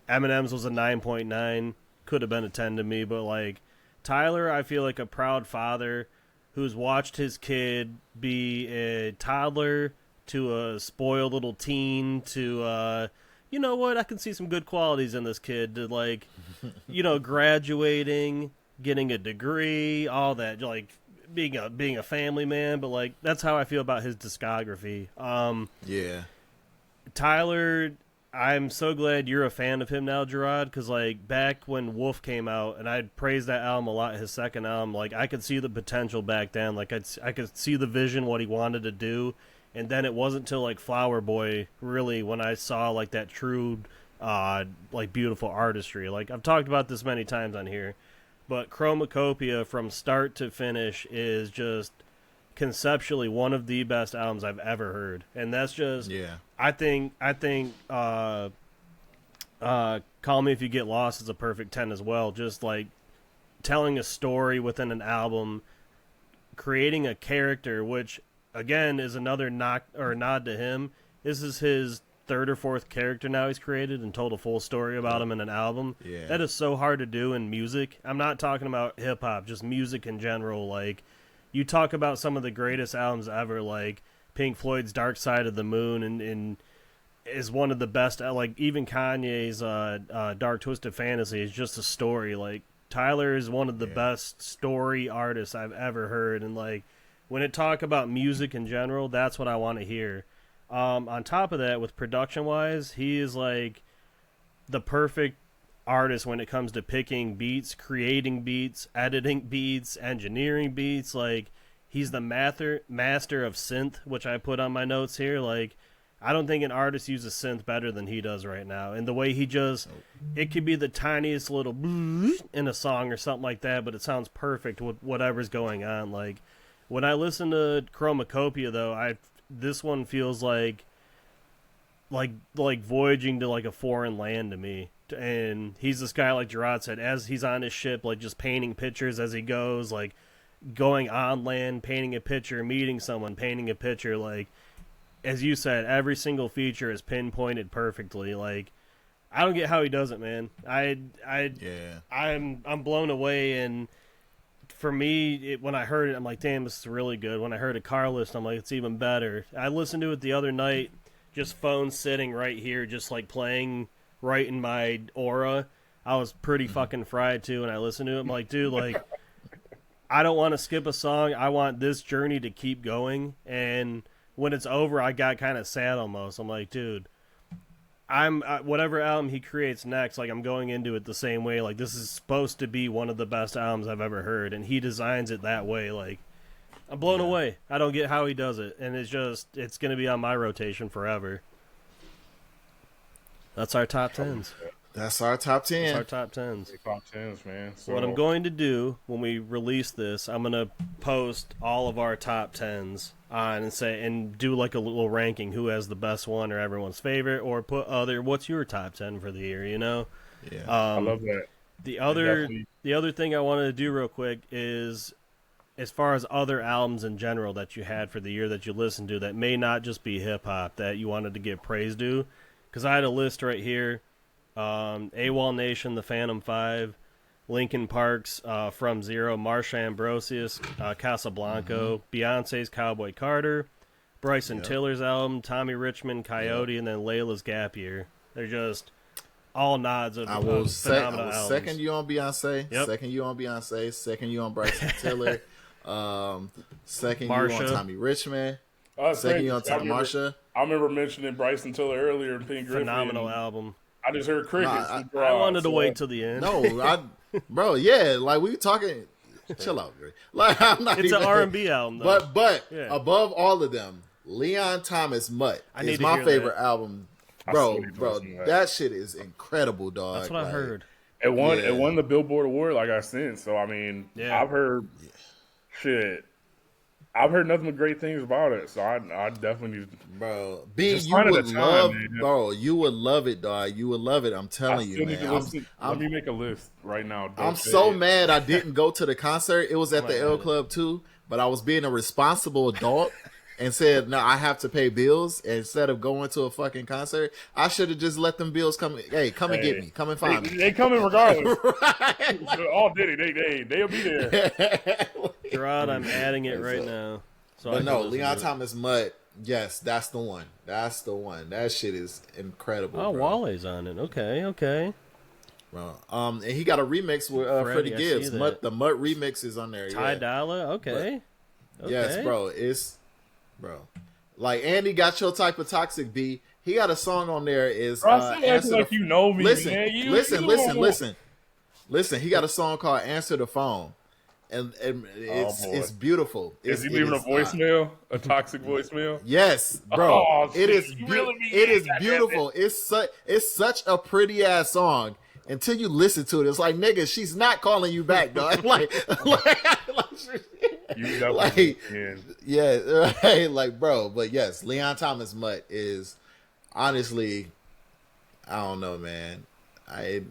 Eminem's was a 9.9, could have been a 10 to me, but like Tyler, I feel like a proud father who's watched his kid be a toddler to a spoiled little teen to you know what, I can see some good qualities in this kid, to like, you know, graduating, getting a degree, all that, like being a family man. But like, that's how I feel about his discography. Yeah. Tyler, I'm so glad you're a fan of him now, Gerard, because like back when Wolf came out, and I'd praised that album a lot, his second album, like I could see the potential back then. Like I could see the vision, what he wanted to do. And then it wasn't until like Flower Boy, really, when I saw like that true, like beautiful artistry. Like I've talked about this many times on here, but Chromacopia from start to finish is just conceptually one of the best albums I've ever heard. And that's just, I think, Call Me If You Get Lost is a perfect 10 as well. Just like telling a story within an album, creating a character, which again is another nod to him. This is his third or fourth character now he's created and told a full story about him in an album. Yeah. That is so hard to do in music. I'm not talking about hip hop, just music in general. Like, you talk about some of the greatest albums ever, like Pink Floyd's Dark Side of the Moon, and is one of the best. Like even Kanye's Dark Twisted Fantasy is just a story. Like Tyler is one of the best story artists I've ever heard, and like, when it talk about music in general, that's what I want to hear. On top of that, with production-wise, he is like the perfect artist when it comes to picking beats, creating beats, editing beats, engineering beats. Like, he's the master of synth, which I put on my notes here. Like, I don't think an artist uses synth better than he does right now. And the way he just, it could be the tiniest little in a song or something like that, but it sounds perfect with whatever's going on. Like, when I listen to Chromacopia, though, this one feels like voyaging to like a foreign land to me. And he's this guy, like Gerard said, as he's on his ship, like just painting pictures as he goes, like going on land, painting a picture, meeting someone, painting a picture. Like, as you said, every single feature is pinpointed perfectly. Like, I don't get how he does it, man. I'm blown away. And for me, when I heard it, I'm like, damn, this is really good. When I heard a car list, I'm like, it's even better. I listened to it the other night, just phone sitting right here, just like playing right in my aura. I was pretty fucking fried too, and I listened to it. I'm like, dude, like, I don't want to skip a song. I want this journey to keep going. And when it's over, I got kind of sad almost. I'm like, dude, whatever album he creates next, like, I'm going into it the same way. Like, this is supposed to be one of the best albums I've ever heard, and he designs it that way. Like, I'm blown away. I don't get how he does it, and it's going to be on my rotation forever. That's our top 10s. That's our top 10. That's our top 10s. Top 10s, man. So, what I'm going to do when we release this, I'm going to post all of our top 10s on and do like a little ranking, who has the best one or everyone's favorite, or put what's your top 10 for the year, you know? Yeah. I love that. The other thing I wanted to do real quick is, as far as other albums in general that you had for the year that you listened to that may not just be hip-hop that you wanted to give praise to, because I had a list right here. AWOL Nation, The Phantom 5, Linkin Park's From Zero, Marsha Ambrosius, Casablanca, Beyonce's Cowboy Carter, Bryson Tiller's album, Tommy Richmond, Coyote, and then Layla's Gap Year. They're just all nods of phenomenal albums. Second you on Beyonce, second you on Beyonce, second you on Bryson Tiller, second Marsha. you on Tommy Richmond, second you on Marsha. I remember mentioning Bryson Tiller earlier in Pink Griffin. Phenomenal album. I just heard crickets. I wanted to wait till the end. No, bro, yeah, like we talking. Chill out, Dre. Like I'm not. It's even, an R&B album, though. But Yeah. above all of them, Leon Thomas Mutt need is to my hear favorite that. album, I bro. still need to Bro, listen to that shit is incredible, dog. That's what I heard. It won. Yeah. It won the Billboard Award, like I said. So I mean, Yeah. I've heard shit. I've heard nothing but great things about it. So I definitely need. Bro, B, Just you finding would the time, love, man. bro. You would love it, dog. You would love it. I'm I telling still you, need man. to listen. Let me make a list right now. I'm Doechii. so mad I didn't go to the concert. It was at the L mad. Club too, but I was being a responsible adult and said, "No, I have to pay bills." Instead of going to a fucking concert, I should have just let them bills come. Hey, come and get me. Come and find me. They coming regardless. Right. All Diddy, they'll be there. Gerard, I'm adding it right So- now. So I But can no, listen Leon to it. Thomas Mutt. Yes, that's the one. That's the one. That shit is incredible. Oh, bro. Wale's on it. Okay. Bro. And he got a remix with Freddie, Freddie I Gibbs. see that. Mutt, the Mutt remix is on there. Ty Yeah. Dolla. Okay. Yes, bro. Bro. Like Andy got your type of toxic B. He got a song on there. Is Bro, I feel Answer like the- you know me, listen, man. You listen. He got a song called "Answer the Phone," and it's beautiful. Is he leaving a voicemail? A toxic voicemail? Yes, bro. Oh, it is. you really mean it is that, beautiful. It's such a pretty ass song. Until you listen to it, it's like, nigga, she's not calling you back, dog. You definitely can. Yeah, right, like, bro. But yes, Leon Thomas Mutt is honestly, I don't know, man. It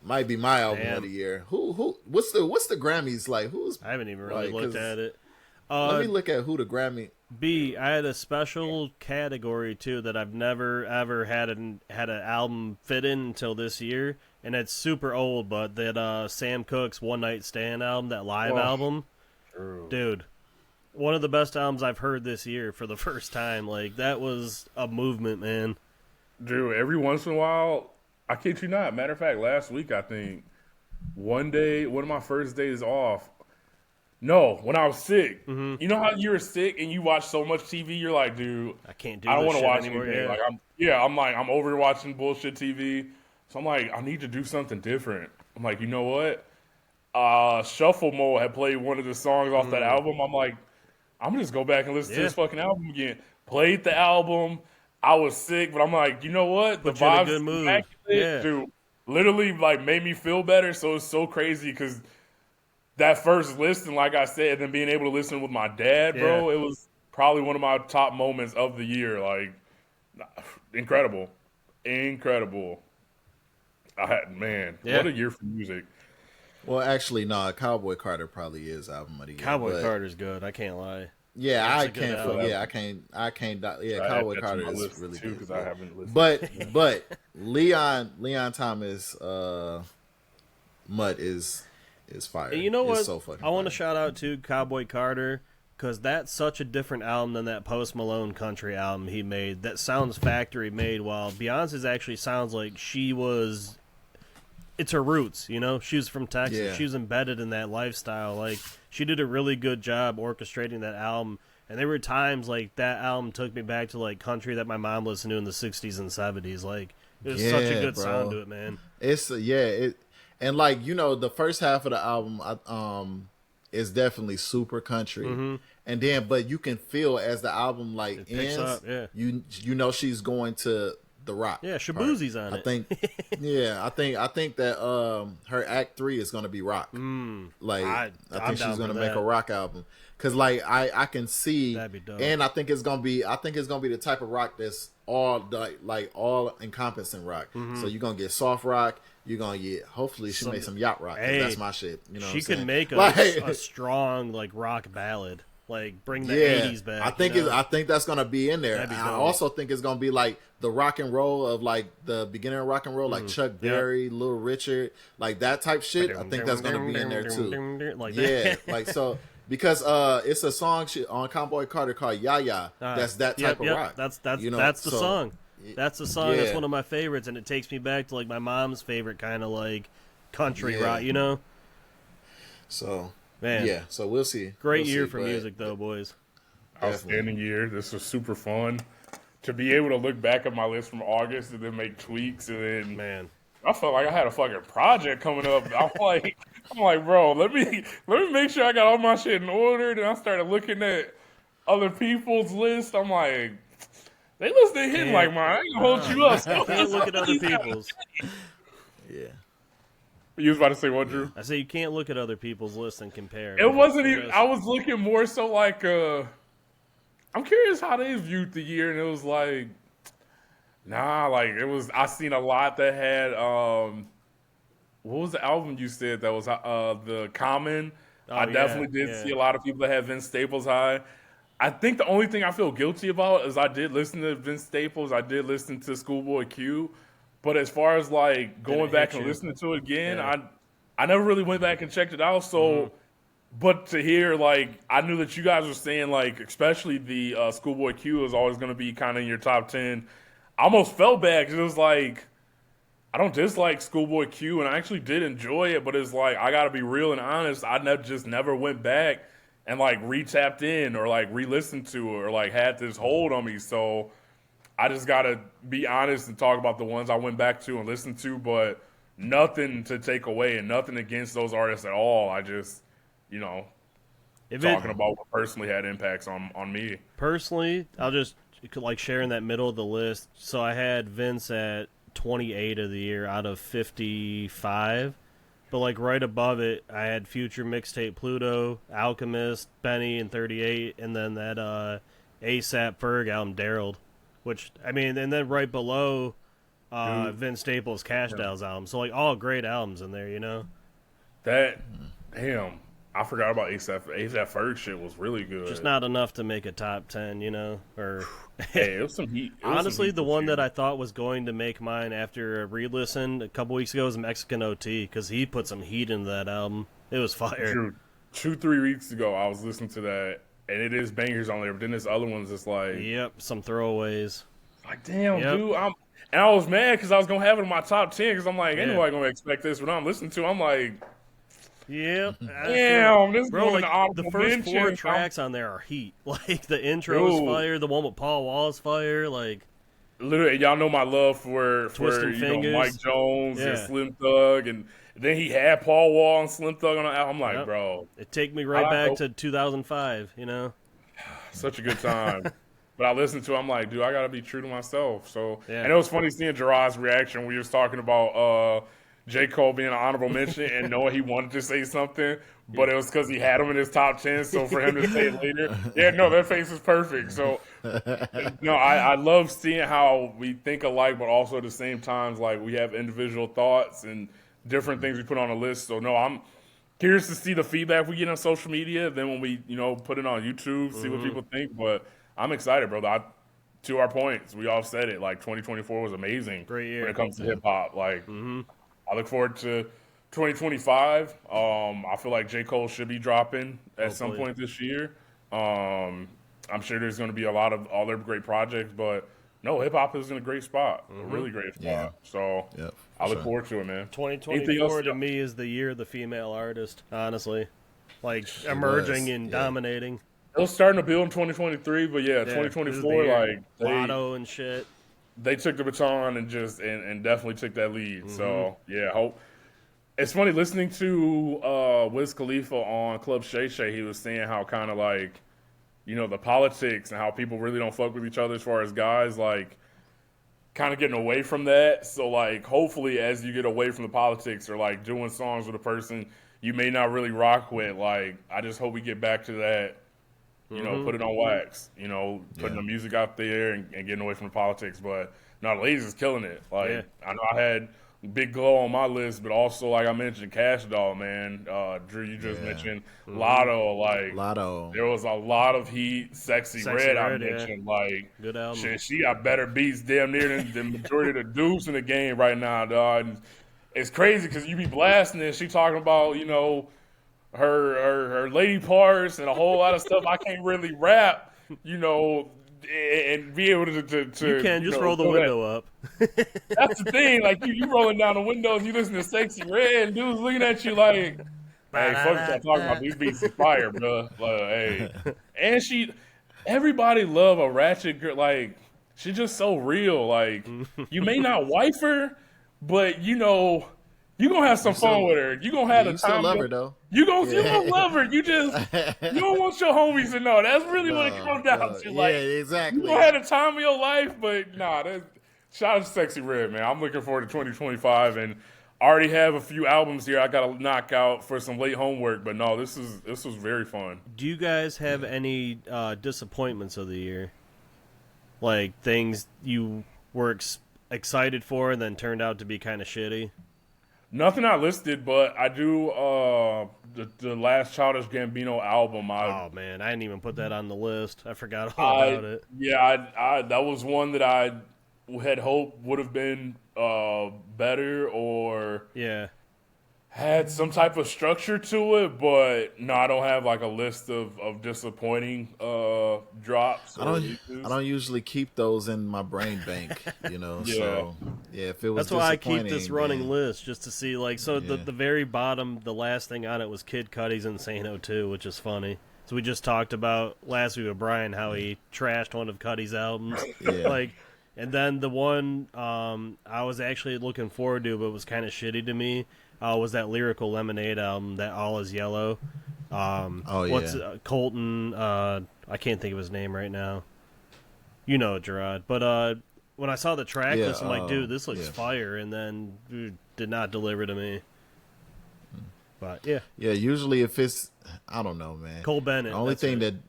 might be my album of the year. What's the Grammys like? I haven't even really like, looked 'cause at it. let me look at who the Grammy. B, I had a special category too that I've never ever had an album fit in until this year, and it's super old. But that Sam Cooke's One Night Stand album, that live album, dude, one of the best albums I've heard this year for the first time. Like that was a movement, man. Dude, every once in a while, I kid you not. Matter of fact, last week I think one of my first days off. No, when I was sick. You know how you were sick and you watch so much TV, you're like, dude, I can't do. I don't want to watch anymore. anything. Yeah. I'm over watching bullshit TV. So I'm like, I need to do something different. I'm like, you know what? Shuffle Mode had played one of the songs off that album. I'm like, I'm gonna just go back and listen to this fucking album again. Played the album. I was sick, but I'm like, you know what? Put The you in a vibes good mood. immaculate. Yeah. Dude, literally like made me feel better. So it's so crazy because that first listen, like I said, and then being able to listen with my dad, bro, it was probably one of my top moments of the year. Like, incredible. What a year for music. Well, actually, no. Cowboy Carter probably is album of the year. Cowboy Carter's good. I can't lie. Yeah, That's I a good can't. album. Yeah, I can't. Yeah, I Cowboy add that to Carter my is list, really too, good. because I haven't listened. But Leon Thomas Mutt is fire. And you know what? It's so fucking I want to fire. shout out to Cowboy Carter because that's such a different album than that Post Malone country album he made. That sounds factory made. While Beyonce's actually sounds like she was. It's her roots, you know. She was from Texas. Yeah. She was embedded in that lifestyle. Like she did a really good job orchestrating that album. And there were times like that album took me back to like country that my mom listened to in the '60s and '70s. Like there's such a good sound to it, man. It's and like the first half of the album is definitely super country, and then but you can feel as the album like It picks ends, up, yeah. you know she's going to the rock. Yeah, Shaboozie's on I it. think, I think that her Act 3 is gonna be rock. Like I I'm think down she's gonna for make that. a rock album because like I can see, That'd be dope. and I think it's gonna be the type of rock that's all all encompassing rock. So you're gonna get soft rock. You're gonna get hopefully she make some yacht rock. 'Cause Hey, that's my shit. You know, she what I'm could saying? make Like- a strong like rock ballad, like bring the '80s back. I think you know? I think that's gonna be in there. That'd be I dope. also think it's gonna be like the rock and roll of like the beginning of rock and roll, like Chuck Berry, Little Richard, like that type shit. I think that's gonna be in there too. Like Yeah, that. like so because it's a song on Cowboy Carter called "Ya Ya." That's that type of rock. That's you know? that's the So, song. That's the song. That's yeah. one of my favorites, and it takes me back to like my mom's favorite kind of like country Yeah. rock. You know, So man. yeah, so we'll see. Great We'll year see, for but- music, though, boys. Outstanding year. This was super fun. To be able to look back at my list from August and then make tweaks and then Man, I felt like I had a fucking project coming up. I'm I'm like, bro, let me make sure I got all my shit in order. Then I started looking at other people's list. I'm like, they list they hitting like mine. I ain't gonna hold you up. So, Can't look at other people's. Yeah. you was about to say what, Drew? I say you can't look at other people's lists and compare. It wasn't even. I was looking more so like, I'm curious how they viewed the year, and it was like, nah, like it was. I seen a lot that had, what was the album you said that was the Common? I definitely did see a lot of people that had Vince Staples high. I think the only thing I feel guilty about is I did listen to Vince Staples. I did listen to Schoolboy Q. But as far as like going back and listening to it again, I never really went back and checked it out. So, but to hear like I knew that you guys were saying like, especially the Schoolboy Q is always going to be kind of in your top 10. I almost felt bad because it was like I don't dislike Schoolboy Q, and I actually did enjoy it. But it's like I got to be real and honest. I just never went back and like re-tapped in or like re-listened to it or like had this hold on me. So I just gotta be honest and talk about the ones I went back to and listened to, but nothing to take away and nothing against those artists at all. I just, talking about what personally had impacts on me. Personally, I'll just like share in that middle of the list. So I had Vince at 28 of the year out of 55. But like right above it, I had Future Mixtape Pluto, Alchemist, Benny, and 38, and then that ASAP Ferg album, Daryl. Which, I mean, and then right below Vince Staples' Cash Dolls album. So, like, all great albums in there, Damn. I forgot about ASAP. ASAP Ferg shit was really good. Just not enough to make a top 10, Or hey, it was some heat. Honestly, the one that I thought was going to make mine after a re-listen a couple weeks ago was Mexican OT, because he put some heat into that album. It was fire. True. 2-3 weeks ago, I was listening to that. And it is bangers on there, but then this other one's just like... Yep, some throwaways. Like, damn, dude. And I was mad because I was going to have it in my top 10 because I'm like, ain't nobody going to expect this. When I'm listening to I'm like... Yep. Damn, this bro, going like, to the first mention. 4 tracks on there are heat. Like, the intro is fire, the one with Paul Wall is fire, like... Literally, y'all know my love for Mike Jones and Slim Thug, and then he had Paul Wall and Slim Thug on the album. I'm like, bro. It take me right back to 2005, Such a good time. But I listened to it, I'm like, dude, I got to be true to myself. So, and it was funny seeing Gerard's reaction when he was talking about J. Cole being an honorable mention and knowing he wanted to say something, but it was because he had him in his top 10, so for him to say it later, that face is perfect. So, I love seeing how we think alike, but also at the same time, like, we have individual thoughts and different things we put on a list. So, no, I'm curious to see the feedback we get on social media, then when we, put it on YouTube, see what people think, but I'm excited, brother. To our points, we all said it, like, 2024 was amazing. Great year. When it comes to hip-hop, like... I look forward to 2025. I feel like J. Cole should be dropping at some point this year. I'm sure there's going to be a lot of other great projects, but no, hip-hop is in a great spot, a really great spot. Yeah. So I look forward to it, man. 2024 to me is the year of the female artist, honestly. Like, emerging and dominating. It was starting to build in 2023, but 2024, like... Lotto and shit. They took the baton and just and definitely took that lead. So hope. It's funny listening to Wiz Khalifa on Club Shay Shay. He was saying how kind of like, the politics and how people really don't fuck with each other as far as guys, like kind of getting away from that. So like, hopefully, as you get away from the politics or like doing songs with a person you may not really rock with, like I just hope we get back to that. Put it on wax, putting the music out there and getting away from the politics. But no, the ladies is killing it. Like, I know I had Big Glow on my list, but also, like I mentioned, Cash Doll, man. Drew, you just mentioned Lotto. Like, Lotto. There was a lot of heat. Sexy Red, I mentioned. Like, good album. Shit, she got better beats damn near than the majority of the dudes in the game right now, dog. And it's crazy because you be blasting it. She talking about, her lady parts and a whole lot of stuff I can't really rap, and be able to you can just roll the window up. That's the thing, like you rolling down the windows, you listen to Sexy Red, and dudes looking at you like, hey, fuck what y'all talking about, these beats is fire, bro. Like, hey, and everybody love a ratchet girl, like she's just so real. Like you may not wife her, but you You gonna have some fun with her. You gonna have the you still time. love her though. You gonna love her. You don't want your homies to know. That's really what it comes down to. Like, exactly. You gonna have the time of your life, but nah. Shout out to Sexy Red, man. I'm looking forward to 2025, and I already have a few albums here I gotta knock out for some late homework. But no, this was very fun. Do you guys have any disappointments of the year? Like things you were excited for and then turned out to be kind of shitty? Nothing I listed, but I do the last Childish Gambino album. Oh man, I didn't even put that on the list. I forgot all about it. Yeah, I that was one that I had hoped would have been better or had some type of structure to it, but no, I don't have like a list of disappointing drops. I don't usually keep those in my brain bank, you know. So if it was that's why I keep this running list just to see like the very bottom, the last thing on it was Kid Cudi's Insano 2, which is funny. So we just talked about last week with Brian how he trashed one of Cudi's albums, and then the one I was actually looking forward to, but was kind of shitty to me. Was that Lyrical Lemonade album, that All Is Yellow. What's Colton, I can't think of his name right now. You know it, Gerard. But when I saw the track list, I'm like, dude, this looks fire, and then did not deliver to me. But, yeah. Yeah, usually if it's, I don't know, man. Cole Bennett. The only thing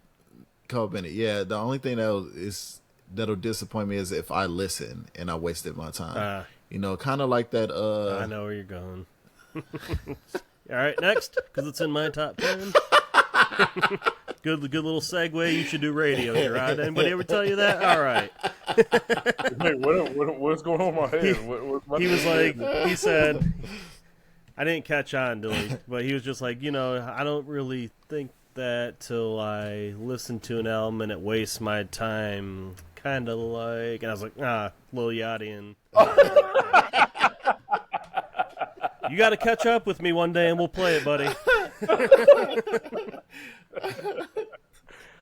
Cole Bennett, the only thing that'll disappoint me is if I listen and I wasted my time. You know, kind of like that. I know where you're going. All right, next, because it's in my top 10. Good little segue. You should do radio, Gerard. Anybody ever tell you that? All right. Wait, what's going on in my head? He said, I didn't catch on, Dilly, but he was just like, I don't really think that till I listen to an album and it wastes my time, kind of like, and I was like, Lil Yachty and... You got to catch up with me one day and we'll play it, buddy.